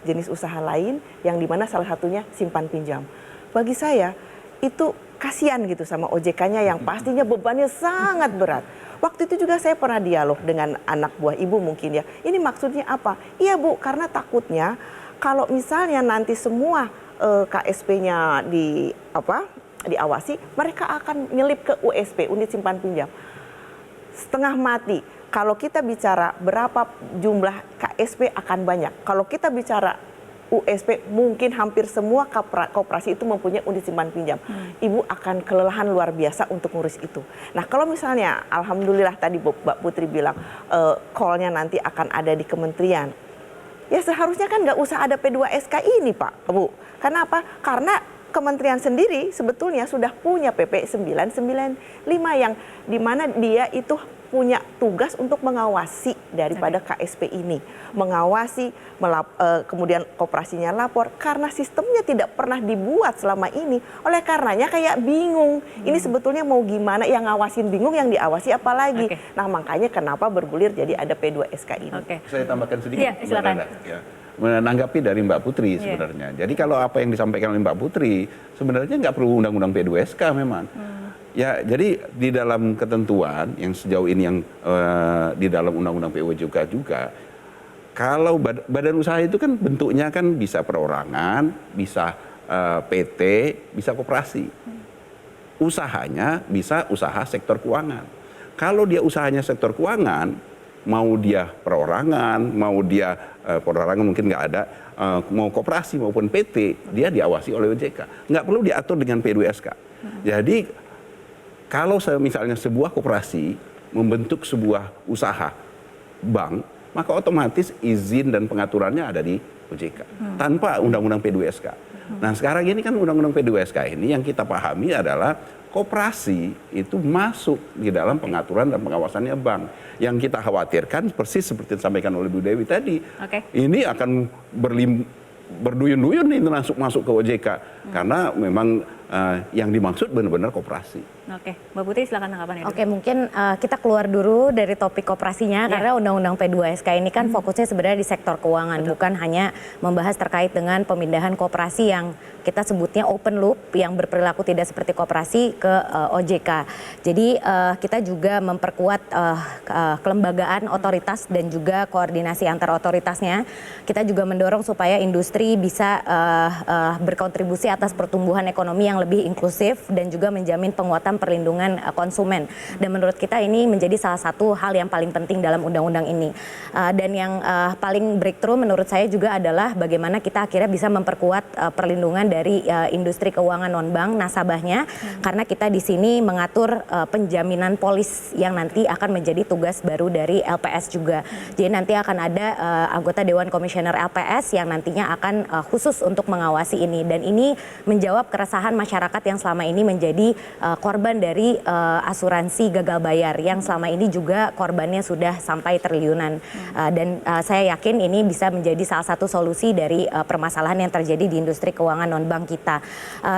Speaker 8: jenis usaha lain yang dimana salah satunya simpan pinjam. Bagi saya itu kasihan gitu sama OJK-nya yang pastinya bebannya sangat berat. Waktu itu juga saya pernah dialog dengan anak buah ibu mungkin ya. Ini maksudnya apa? Iya Bu, karena takutnya kalau misalnya nanti semua KSP-nya diawasi, mereka akan nyelip ke USP, unit simpan pinjam. Setengah mati. Kalau kita bicara berapa jumlah KSP akan banyak. Kalau kita bicara USP, mungkin hampir semua koperasi itu mempunyai unit simpan pinjam. Ibu akan kelelahan luar biasa untuk ngurus itu. Nah kalau misalnya, alhamdulillah tadi Mbak Putri bilang, call-nya nanti akan ada di kementerian. Ya seharusnya kan nggak usah ada P2SK ini Pak, Bu. Kenapa? Karena kementerian sendiri sebetulnya sudah punya PP 995 yang dimana dia itu punya tugas untuk mengawasi daripada KSP ini. Mengawasi, kemudian koperasinya lapor. Karena sistemnya tidak pernah dibuat selama ini. Oleh karenanya kayak bingung. Ini sebetulnya mau gimana, yang ngawasin bingung, yang diawasi apalagi. Nah makanya kenapa bergulir jadi ada P2SK ini.
Speaker 5: Saya tambahkan sedikit.
Speaker 1: Ya, silakan.
Speaker 5: Menanggapi dari Mbak Putri sebenarnya. Jadi kalau apa yang disampaikan oleh Mbak Putri, sebenarnya nggak perlu undang-undang P2SK memang. Ya, jadi di dalam ketentuan yang sejauh ini yang di dalam undang-undang PWJK juga, kalau badan usaha itu kan bentuknya kan bisa perorangan, bisa PT, bisa koperasi. Usahanya bisa usaha sektor keuangan. Kalau dia usahanya sektor keuangan, mau dia perorangan, mau dia perorangan mungkin nggak ada, mau koperasi maupun PT, dia diawasi oleh OJK. Nggak perlu diatur dengan P2SK. Jadi kalau misalnya sebuah koperasi membentuk sebuah usaha bank, maka otomatis izin dan pengaturannya ada di OJK tanpa undang-undang P2SK. Nah sekarang ini kan undang-undang P2SK ini yang kita pahami adalah koperasi itu masuk di dalam pengaturan dan pengawasannya bank. Yang kita khawatirkan persis seperti disampaikan oleh Bu Dewi tadi, ini akan berduyun-duyun nih masuk ke OJK karena memang yang dimaksud benar-benar koperasi.
Speaker 1: Oke, Mbak Putri silakan tanggapan.
Speaker 7: Oke, mungkin kita keluar dulu dari topik koperasinya karena Undang-Undang P2SK ini kan fokusnya sebenarnya di sektor keuangan, bukan hanya membahas terkait dengan pemindahan koperasi yang kita sebutnya open loop yang berperilaku tidak seperti koperasi ke OJK. Jadi kita juga memperkuat kelembagaan otoritas dan juga koordinasi antar otoritasnya. Kita juga mendorong supaya industri bisa berkontribusi atas pertumbuhan ekonomi yang lebih inklusif dan juga menjamin penguatan perlindungan konsumen. Dan menurut kita ini menjadi salah satu hal yang paling penting dalam undang-undang ini. Dan yang paling breakthrough menurut saya juga adalah bagaimana kita akhirnya bisa memperkuat perlindungan dari industri keuangan non-bank nasabahnya, karena kita di sini mengatur penjaminan polis yang nanti akan menjadi tugas baru dari LPS juga. Jadi nanti akan ada anggota Dewan Komisioner LPS yang nantinya akan khusus untuk mengawasi ini, dan ini menjawab keresahan masyarakat yang selama ini menjadi korban dari asuransi gagal bayar yang selama ini juga korbannya sudah sampai triliunan. Dan saya yakin ini bisa menjadi salah satu solusi dari permasalahan yang terjadi di industri keuangan non-bank kita.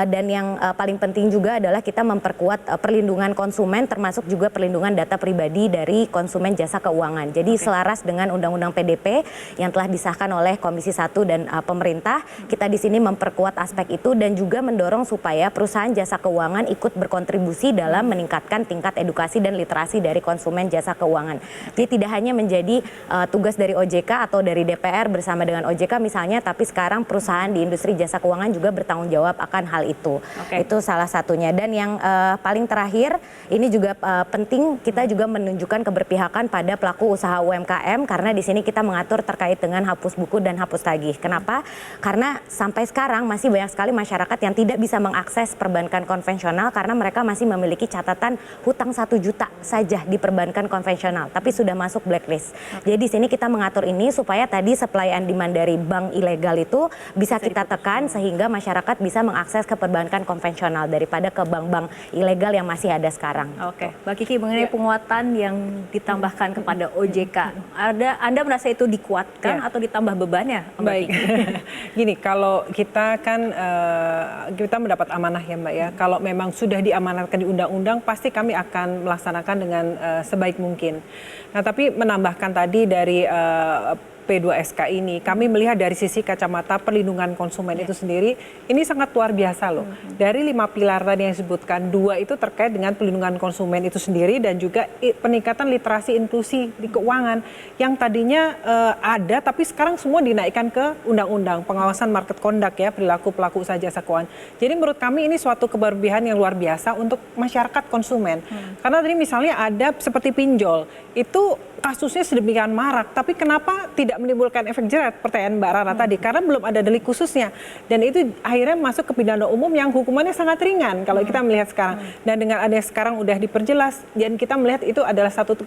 Speaker 7: Dan yang paling penting juga adalah kita memperkuat perlindungan konsumen, termasuk juga perlindungan data pribadi dari konsumen jasa keuangan. Jadi selaras dengan Undang-Undang PDP yang telah disahkan oleh Komisi 1 dan pemerintah, kita di sini memperkuat aspek itu dan juga mendorong supaya perusahaan jasa keuangan ikut berkontribusi dalam meningkatkan tingkat edukasi dan literasi dari konsumen jasa keuangan. Jadi tidak hanya menjadi tugas dari OJK atau dari DPR bersama dengan OJK misalnya, tapi sekarang perusahaan di industri jasa keuangan juga bertanggung jawab akan hal itu. Itu salah satunya. Dan yang paling terakhir, ini juga penting kita juga menunjukkan keberpihakan pada pelaku usaha UMKM, karena di sini kita mengatur terkait dengan hapus buku dan hapus tagih. Kenapa? Karena sampai sekarang masih banyak sekali masyarakat yang tidak bisa mengakses mengakses perbankan konvensional karena mereka masih memiliki catatan hutang 1 juta saja di perbankan konvensional, tapi sudah masuk blacklist. Jadi di sini kita mengatur ini supaya tadi supply and demand dari bank ilegal itu bisa kita tekan sehingga masyarakat bisa mengakses ke perbankan konvensional daripada ke bank-bank ilegal yang masih ada sekarang.
Speaker 1: Oke, Mbak Kiki, mengenai penguatan yang ditambahkan kepada OJK, Anda merasa itu dikuatkan atau ditambah bebannya, Mbak
Speaker 6: Baik.
Speaker 1: Kiki?
Speaker 6: Gini, kalau kita kan kita mendapat amanah ya Mbak ya. Kalau memang sudah diamanatkan di undang-undang, pasti kami akan melaksanakan dengan sebaik mungkin. Nah, tapi menambahkan tadi dari P2SK ini, kami melihat dari sisi kacamata perlindungan konsumen itu sendiri, ini sangat luar biasa loh. Dari 5 pilar tadi yang disebutkan, 2 itu terkait dengan perlindungan konsumen itu sendiri dan juga peningkatan literasi inklusi di keuangan yang tadinya ada, tapi sekarang semua dinaikkan ke undang-undang pengawasan market conduct ya, perilaku pelaku usaha jasa keuangan. Jadi menurut kami ini suatu keberpihakan yang luar biasa untuk masyarakat konsumen. Karena tadi misalnya ada seperti pinjol, itu kasusnya sedemikian marak, tapi kenapa tidak menimbulkan efek jerat, pertanyaan Mbak Rara tadi, karena belum ada delik khususnya, dan itu akhirnya masuk ke pidana umum yang hukumannya sangat ringan kalau kita melihat sekarang, dan dengan adanya sekarang udah diperjelas, dan kita melihat itu adalah satu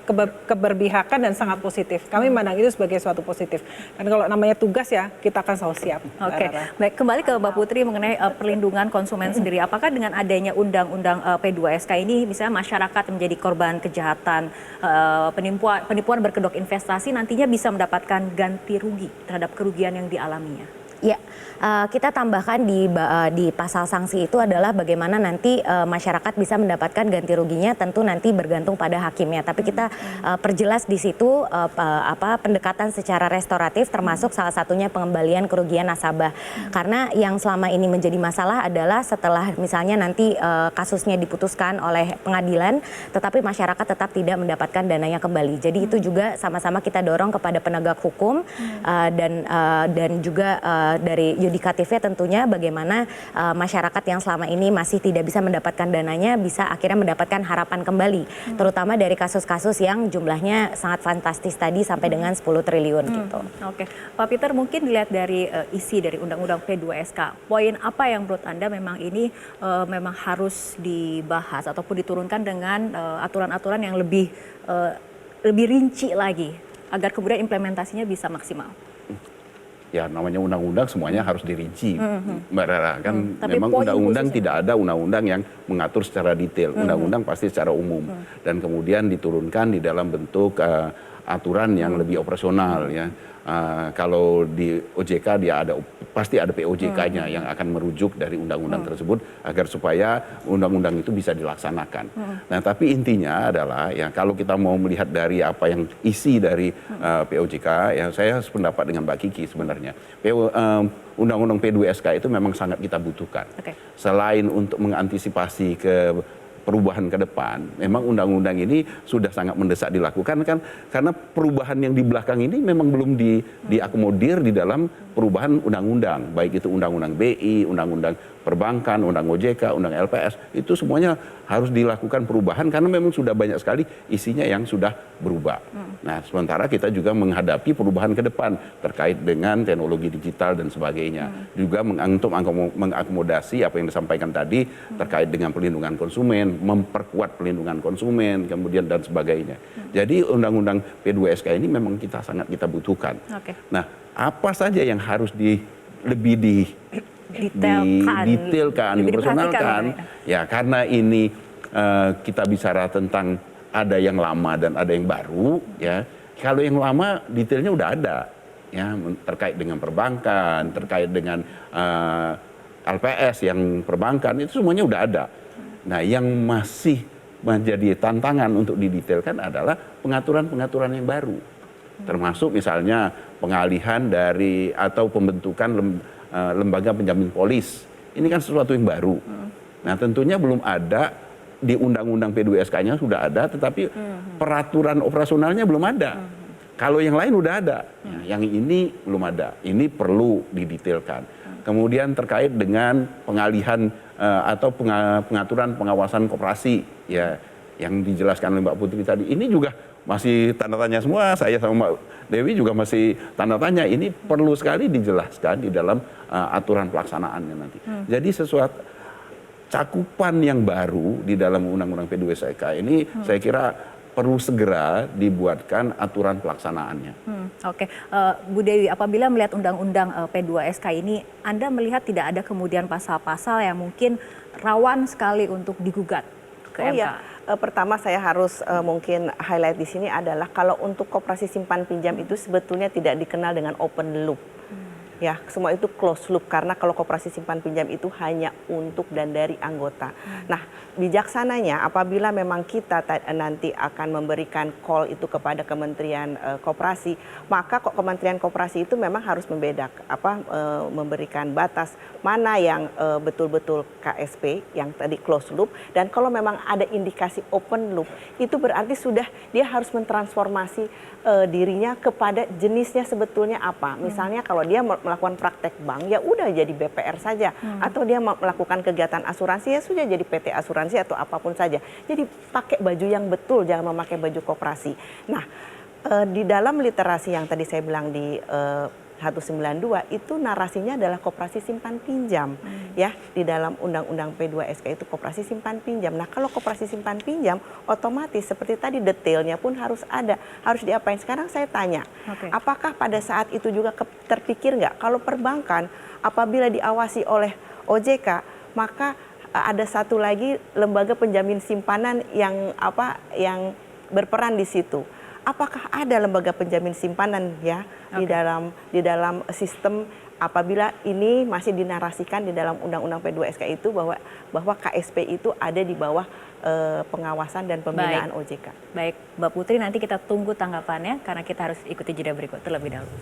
Speaker 6: keberpihakan dan sangat positif. Kami memandang itu sebagai suatu positif, dan kalau namanya tugas ya, kita akan selalu siap.
Speaker 1: Oke, baik, kembali ke Mbak Putri mengenai perlindungan konsumen sendiri, apakah dengan adanya undang-undang P2SK ini, misalnya masyarakat menjadi korban kejahatan, penipuan berkedok investasi nantinya bisa mendapatkan ganti rugi terhadap kerugian yang dialaminya?
Speaker 7: Ya, kita tambahkan di pasal sanksi itu adalah bagaimana nanti masyarakat bisa mendapatkan ganti ruginya, tentu nanti bergantung pada hakimnya. Tapi kita perjelas di situ pendekatan secara restoratif, termasuk salah satunya pengembalian kerugian nasabah. Karena yang selama ini menjadi masalah adalah setelah misalnya nanti kasusnya diputuskan oleh pengadilan, tetapi masyarakat tetap tidak mendapatkan dananya kembali. Jadi itu juga sama-sama kita dorong kepada penegak hukum dan juga dari yudikatifnya tentunya bagaimana masyarakat yang selama ini masih tidak bisa mendapatkan dananya bisa akhirnya mendapatkan harapan kembali, terutama dari kasus-kasus yang jumlahnya sangat fantastis tadi sampai dengan 10 triliun gitu.
Speaker 1: Oke, Pak Peter, mungkin dilihat dari isi dari Undang-Undang P2SK, poin apa yang menurut Anda memang ini memang harus dibahas ataupun diturunkan dengan aturan-aturan yang lebih rinci lagi agar kemudian implementasinya bisa maksimal?
Speaker 5: Ya, namanya undang-undang semuanya harus dirinci, Mbak Rara. Kan memang
Speaker 1: poin
Speaker 5: undang-undang
Speaker 1: khususnya,
Speaker 5: tidak ada undang-undang yang mengatur secara detail. Undang-undang pasti secara umum. Dan kemudian diturunkan di dalam bentuk aturan yang lebih operasional ya. Kalau di OJK dia pasti ada POJK-nya yang akan merujuk dari undang-undang tersebut agar supaya undang-undang itu bisa dilaksanakan. Nah, tapi intinya adalah ya kalau kita mau melihat dari apa yang isi dari POJK, ya saya sependapat dengan Mbak Kiki sebenarnya. Undang-undang P2SK itu memang sangat kita butuhkan. Selain untuk mengantisipasi ke perubahan ke depan, memang undang-undang ini sudah sangat mendesak dilakukan kan, karena perubahan yang di belakang ini memang belum diakomodir di dalam perubahan undang-undang, baik itu undang-undang BI, undang-undang perbankan, undang OJK, undang LPS, itu semuanya harus dilakukan perubahan karena memang sudah banyak sekali isinya yang sudah berubah. Nah, sementara kita juga menghadapi perubahan ke depan terkait dengan teknologi digital dan sebagainya. Juga untuk mengakomodasi apa yang disampaikan tadi terkait dengan perlindungan konsumen, memperkuat perlindungan konsumen, kemudian dan sebagainya. Jadi undang-undang P2SK ini memang sangat kita butuhkan. Nah, apa saja yang harus lebih didetailkan, dipersonalkan, ya karena ini kita bicara tentang ada yang lama dan ada yang baru, ya. Kalau yang lama detailnya udah ada, ya terkait dengan perbankan, terkait dengan LPS yang perbankan itu semuanya udah ada. Nah, yang masih menjadi tantangan untuk didetailkan adalah pengaturan-pengaturan yang baru, termasuk misalnya pengalihan dari atau pembentukan lembaga penjamin polis. Ini kan sesuatu yang baru. Nah, tentunya belum ada di Undang-Undang P2SK-nya sudah ada, tetapi peraturan operasionalnya belum ada. Kalau yang lain udah ada, yang ini belum ada. Ini perlu didetailkan. Kemudian terkait dengan pengalihan atau pengaturan pengawasan koperasi, ya yang dijelaskan oleh Mbak Putri tadi, ini juga masih tanda tanya semua. Saya sama Mbak Dewi juga masih tanda tanya. Ini perlu sekali dijelaskan di dalam aturan pelaksanaannya nanti. Jadi cakupan yang baru di dalam Undang-Undang P2SK ini saya kira perlu segera dibuatkan aturan pelaksanaannya.
Speaker 1: Oke, Bu Dewi, apabila melihat Undang-Undang P2SK ini, Anda melihat tidak ada kemudian pasal-pasal yang mungkin rawan sekali untuk digugat ke MK?
Speaker 8: Iya. Pertama saya harus mungkin highlight di sini adalah kalau untuk koperasi simpan pinjam itu sebetulnya tidak dikenal dengan open loop. Ya, semua itu closed loop karena kalau koperasi simpan pinjam itu hanya untuk dan dari anggota. Nah, bijaksananya apabila memang kita nanti akan memberikan call itu kepada Kementerian Koperasi, maka Kementerian Koperasi itu memang harus memberikan batas mana yang betul-betul KSP yang tadi closed loop, dan kalau memang ada indikasi open loop itu berarti sudah dia harus mentransformasi dirinya kepada jenisnya sebetulnya apa. Misalnya kalau dia melakukan praktek bank, ya udah jadi BPR saja. Atau dia melakukan kegiatan asuransi, ya sudah jadi PT asuransi atau apapun saja. Jadi pakai baju yang betul, jangan memakai baju koperasi. Nah, di dalam literasi yang tadi saya bilang di 192 itu narasinya adalah koperasi simpan pinjam. Ya, di dalam Undang-Undang P2SK itu koperasi simpan pinjam. Nah, kalau koperasi simpan pinjam otomatis seperti tadi detailnya pun harus ada, harus diapain. Sekarang saya tanya, apakah pada saat itu juga terpikir nggak kalau perbankan apabila diawasi oleh OJK, maka ada satu lagi lembaga penjamin simpanan yang berperan di situ. Apakah ada lembaga penjamin simpanan ya di dalam sistem apabila ini masih dinarasikan di dalam Undang-Undang P2SK itu bahwa KSP itu ada di bawah pengawasan dan pembinaan OJK.
Speaker 1: Baik, Mbak Putri, nanti kita tunggu tanggapannya karena kita harus ikuti jeda berikut terlebih dahulu.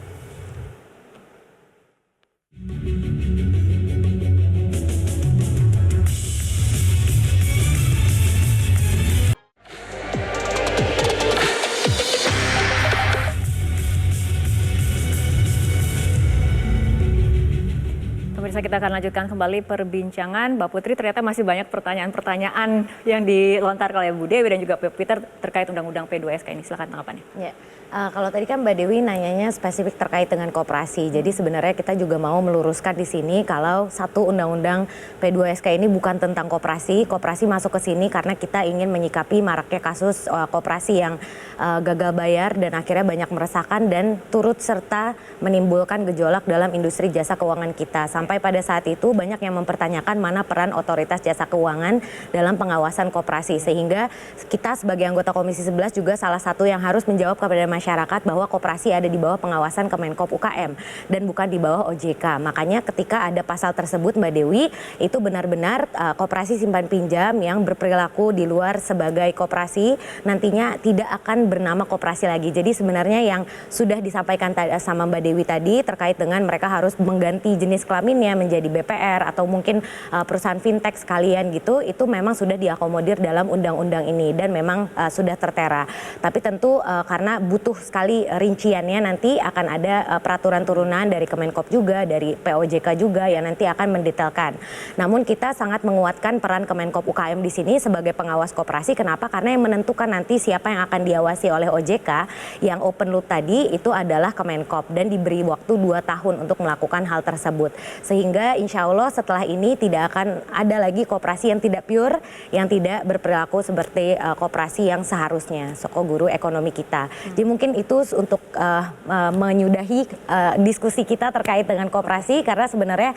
Speaker 1: Pemirsa, kita akan lanjutkan kembali perbincangan. Mbak Putri, ternyata masih banyak pertanyaan-pertanyaan yang dilontarkan oleh Bu Dewi dan juga Peter terkait Undang-Undang P2SK ini. Silakan tanggapannya.
Speaker 7: Ya. Kalau tadi kan Mbak Dewi nanyanya spesifik terkait dengan koperasi. Jadi sebenarnya kita juga mau meluruskan di sini kalau satu Undang-Undang P2SK ini bukan tentang koperasi. Koperasi masuk ke sini karena kita ingin menyikapi maraknya kasus koperasi yang gagal bayar dan akhirnya banyak meresahkan dan turut serta menimbulkan gejolak dalam industri jasa keuangan kita. Sampai pada saat itu banyak yang mempertanyakan mana peran otoritas jasa keuangan dalam pengawasan koperasi. Sehingga kita sebagai anggota Komisi 11 juga salah satu yang harus menjawab kepada masyarakat bahwa koperasi ada di bawah pengawasan Kemenkop UKM dan bukan di bawah OJK. Makanya ketika ada pasal tersebut, Mbak Dewi, itu benar-benar koperasi simpan pinjam yang berperilaku di luar sebagai koperasi nantinya tidak akan bernama koperasi lagi. Jadi sebenarnya yang sudah disampaikan sama Mbak Dewi tadi terkait dengan mereka harus mengganti jenis kelaminnya menjadi BPR atau mungkin perusahaan fintech sekalian gitu, itu memang sudah diakomodir dalam undang-undang ini dan memang sudah tertera. Tapi tentu karena butuh sekali rinciannya, nanti akan ada peraturan turunan dari Kemenkop juga, dari POJK juga yang nanti akan mendetailkan. Namun kita sangat menguatkan peran Kemenkop UKM di sini sebagai pengawas koperasi. Kenapa? Karena yang menentukan nanti siapa yang akan diawasi oleh OJK yang open loop tadi itu adalah Kemenkop dan diberi waktu 2 tahun untuk melakukan hal tersebut. Sehingga insya Allah setelah ini tidak akan ada lagi koperasi yang tidak pure, yang tidak berperilaku seperti koperasi yang seharusnya. Soko guru ekonomi kita. Jadi mungkin itu untuk menyudahi diskusi kita terkait dengan koperasi, karena sebenarnya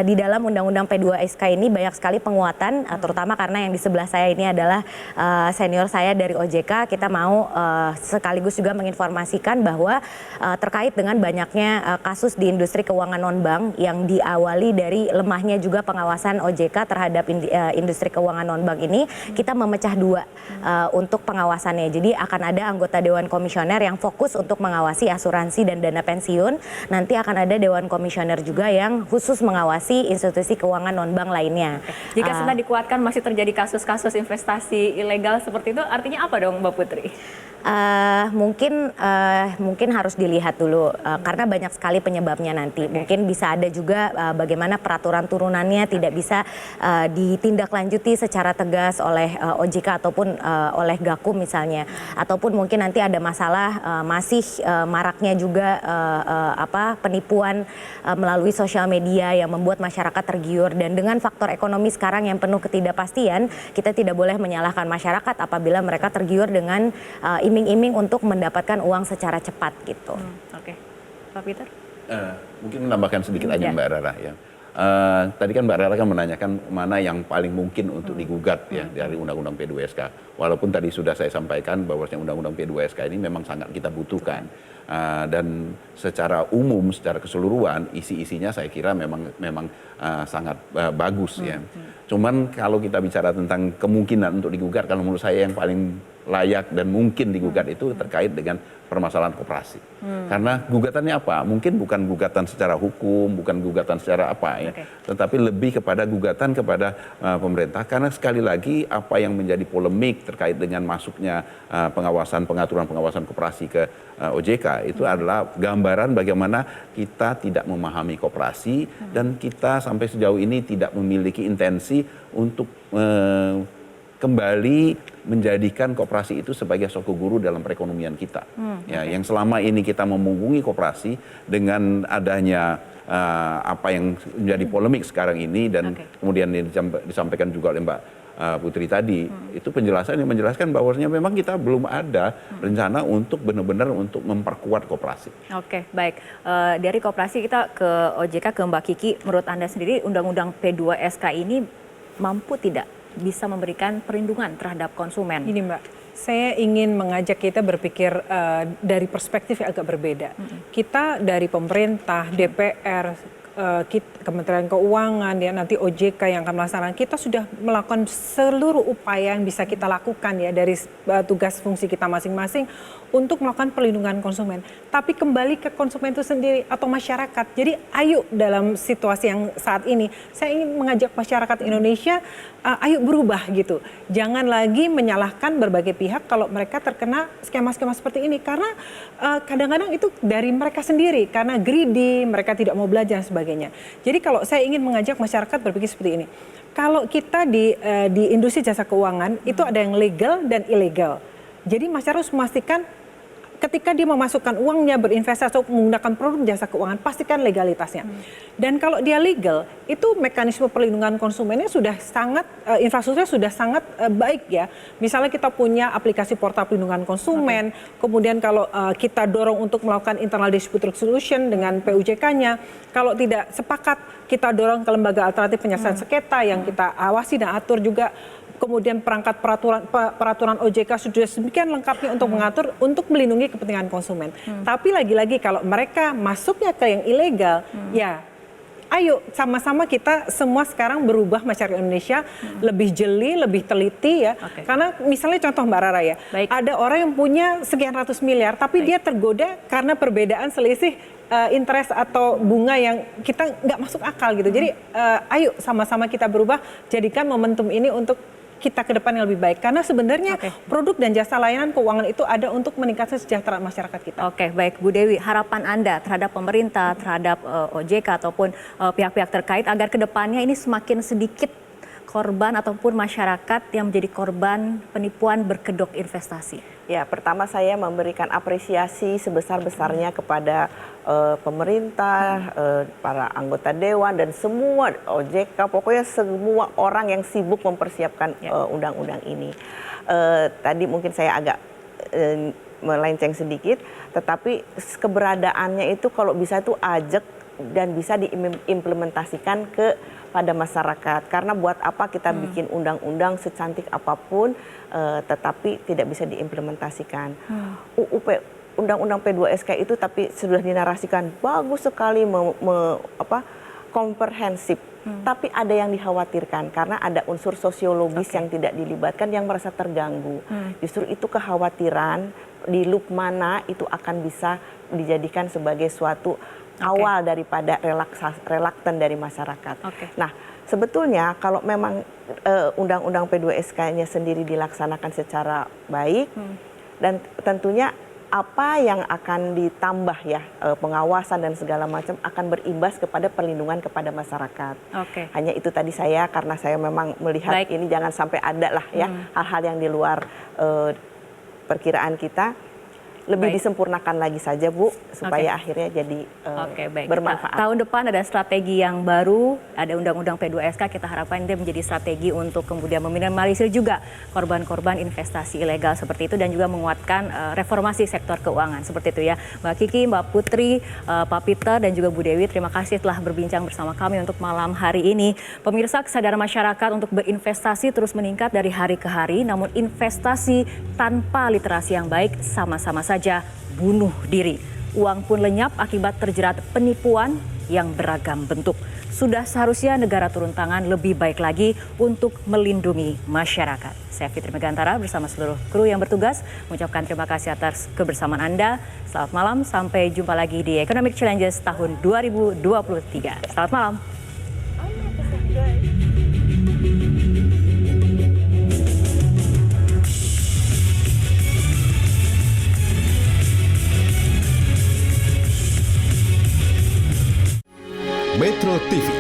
Speaker 7: di dalam Undang-Undang P2SK ini banyak sekali penguatan, terutama karena yang di sebelah saya ini adalah senior saya dari OJK. Kita mau sekaligus juga menginformasikan bahwa terkait dengan banyaknya kasus di industri keuangan non-bank yang diawali dari lemahnya juga pengawasan OJK terhadap industri keuangan non-bank ini, kita memecah 2 untuk pengawasannya. Jadi akan ada anggota Dewan Komisioner yang fokus untuk mengawasi asuransi dan dana pensiun. Nanti akan ada Dewan Komisioner juga yang khusus mengawasi institusi keuangan non-bank lainnya.
Speaker 1: Jika sudah dikuatkan masih terjadi kasus-kasus investasi ilegal seperti itu, artinya apa dong Mbak Putri?
Speaker 7: Mungkin harus dilihat dulu karena banyak sekali penyebabnya nanti. Mungkin bisa ada juga bagaimana peraturan turunannya tidak bisa ditindaklanjuti secara tegas oleh OJK ataupun oleh Gakum misalnya. Ataupun mungkin nanti ada masalah masih maraknya juga penipuan melalui sosial media yang membuat masyarakat tergiur, dan dengan faktor ekonomi sekarang yang penuh ketidakpastian, kita tidak boleh menyalahkan masyarakat apabila mereka tergiur dengan iming-iming untuk mendapatkan uang secara cepat gitu.
Speaker 1: Oke, Pak Peter?
Speaker 5: Mungkin menambahkan sedikit aja Mbak Rara ya. Tadi kan Mbak Rara kan menanyakan mana yang paling mungkin untuk digugat ya dari Undang-Undang P2SK. Walaupun tadi sudah saya sampaikan bahwa Undang-Undang P2SK ini memang sangat kita butuhkan. Dan secara umum, secara keseluruhan, isi-isinya saya kira memang sangat bagus ya. Cuman kalau kita bicara tentang kemungkinan untuk digugat, kalau menurut saya yang paling layak dan mungkin digugat itu terkait dengan permasalahan koperasi. Karena gugatannya apa? Mungkin bukan gugatan secara hukum, bukan gugatan secara apa ya, tetapi lebih kepada gugatan kepada pemerintah. Karena sekali lagi apa yang menjadi polemik terkait dengan masuknya pengaturan pengawasan koperasi ke OJK itu adalah gambaran bagaimana kita tidak memahami koperasi dan kita sampai sejauh ini tidak memiliki intensi untuk kembali menjadikan koperasi itu sebagai soko guru dalam perekonomian kita. Yang selama ini kita memunggungi koperasi dengan adanya apa yang menjadi polemik sekarang ini dan kemudian disampaikan juga oleh Mbak Putri tadi, itu penjelasan yang menjelaskan bahwasanya memang kita belum ada rencana untuk benar-benar untuk memperkuat koperasi.
Speaker 1: Oke, baik. Dari koperasi kita ke OJK, ke Mbak Kiki, menurut Anda sendiri Undang-Undang P2SK ini mampu tidak bisa memberikan perlindungan terhadap konsumen?
Speaker 6: Ini Mbak, saya ingin mengajak kita berpikir dari perspektif yang agak berbeda. Kita dari pemerintah, DPR, Kementerian Keuangan, ya nanti OJK yang akan melaksanakan, kita sudah melakukan seluruh upaya yang bisa kita lakukan ya dari tugas fungsi kita masing-masing untuk melakukan perlindungan konsumen. Tapi kembali ke konsumen itu sendiri atau masyarakat. Jadi ayo dalam situasi yang saat ini, saya ingin mengajak masyarakat Indonesia, ayo berubah gitu. Jangan lagi menyalahkan berbagai pihak kalau mereka terkena skema-skema seperti ini. Karena kadang-kadang itu dari mereka sendiri, karena greedy, mereka tidak mau belajar dan sebagainya. Jadi kalau saya ingin mengajak masyarakat berpikir seperti ini. Kalau kita di industri jasa keuangan, itu ada yang legal dan ilegal. Jadi masyarakat harus memastikan ketika dia memasukkan uangnya berinvestasi atau menggunakan produk jasa keuangan, pastikan legalitasnya. Dan kalau dia legal, itu mekanisme perlindungan konsumennya sudah sangat, infrastrukturnya sudah sangat baik ya. Misalnya kita punya aplikasi portal perlindungan konsumen, kemudian kalau kita dorong untuk melakukan internal dispute resolution dengan PUJK-nya, kalau tidak sepakat, kita dorong ke lembaga alternatif penyelesaian sengketa yang kita awasi dan atur juga. Kemudian perangkat peraturan OJK sudah sedemikian lengkapnya untuk mengatur, untuk melindungi kepentingan konsumen. Tapi lagi-lagi kalau mereka masuknya ke yang ilegal, ya ayo sama-sama kita semua sekarang berubah masyarakat Indonesia lebih jeli, lebih teliti ya. Karena misalnya contoh Mbak Rara ya, ada orang yang punya sekian ratus miliar, tapi dia tergoda karena perbedaan selisih interest atau bunga yang kita nggak masuk akal gitu. Jadi ayo sama-sama kita berubah, jadikan momentum ini untuk kita ke depan yang lebih baik. Karena sebenarnya produk dan jasa layanan keuangan itu ada untuk meningkatkan kesejahteraan masyarakat kita.
Speaker 1: Oke, baik Bu Dewi, harapan Anda terhadap pemerintah, terhadap OJK ataupun pihak-pihak terkait agar ke depannya ini semakin sedikit korban ataupun masyarakat yang menjadi korban penipuan berkedok investasi.
Speaker 8: Ya, pertama saya memberikan apresiasi sebesar-besarnya kepada pemerintah, para anggota dewan dan semua OJK, pokoknya semua orang yang sibuk mempersiapkan undang-undang ini. Tadi mungkin saya agak melenceng sedikit, tetapi keberadaannya itu kalau bisa itu ajak dan bisa diimplementasikan pada masyarakat. Karena buat apa kita bikin undang-undang secantik apapun, tetapi tidak bisa diimplementasikan. Undang-undang P2SK itu tapi sudah dinarasikan bagus sekali, komprehensif. Tapi ada yang dikhawatirkan karena ada unsur sosiologis yang tidak dilibatkan, yang merasa terganggu. Justru itu kekhawatiran di loop mana itu akan bisa dijadikan sebagai suatu awal daripada relaktan dari masyarakat. Nah, sebetulnya kalau memang undang-undang P2SK-nya sendiri dilaksanakan secara baik, dan tentunya apa yang akan ditambah ya pengawasan dan segala macam akan berimbas kepada perlindungan kepada masyarakat. Hanya itu tadi karena saya memang melihat ini jangan sampai ada lah ya hal-hal yang di luar perkiraan kita. Lebih disempurnakan lagi saja Bu, supaya akhirnya jadi bermanfaat.
Speaker 1: Tahun depan ada strategi yang baru, ada Undang-Undang P2SK, kita harapkan ini menjadi strategi untuk kemudian meminimalisir juga korban-korban investasi ilegal seperti itu dan juga menguatkan reformasi sektor keuangan seperti itu ya. Mbak Kiki, Mbak Putri, Pak Peter dan juga Bu Dewi, terima kasih telah berbincang bersama kami untuk malam hari ini. Pemirsa, kesadaran masyarakat untuk berinvestasi terus meningkat dari hari ke hari, namun investasi tanpa literasi yang baik sama-sama saja bunuh diri. Uang pun lenyap akibat terjerat penipuan yang beragam bentuk. Sudah seharusnya negara turun tangan lebih baik lagi untuk melindungi masyarakat. Saya Fitri Megantara bersama seluruh kru yang bertugas mengucapkan terima kasih atas kebersamaan Anda. Selamat malam, sampai jumpa lagi di Economic Challenges tahun 2023. Selamat malam.
Speaker 9: Metro TV,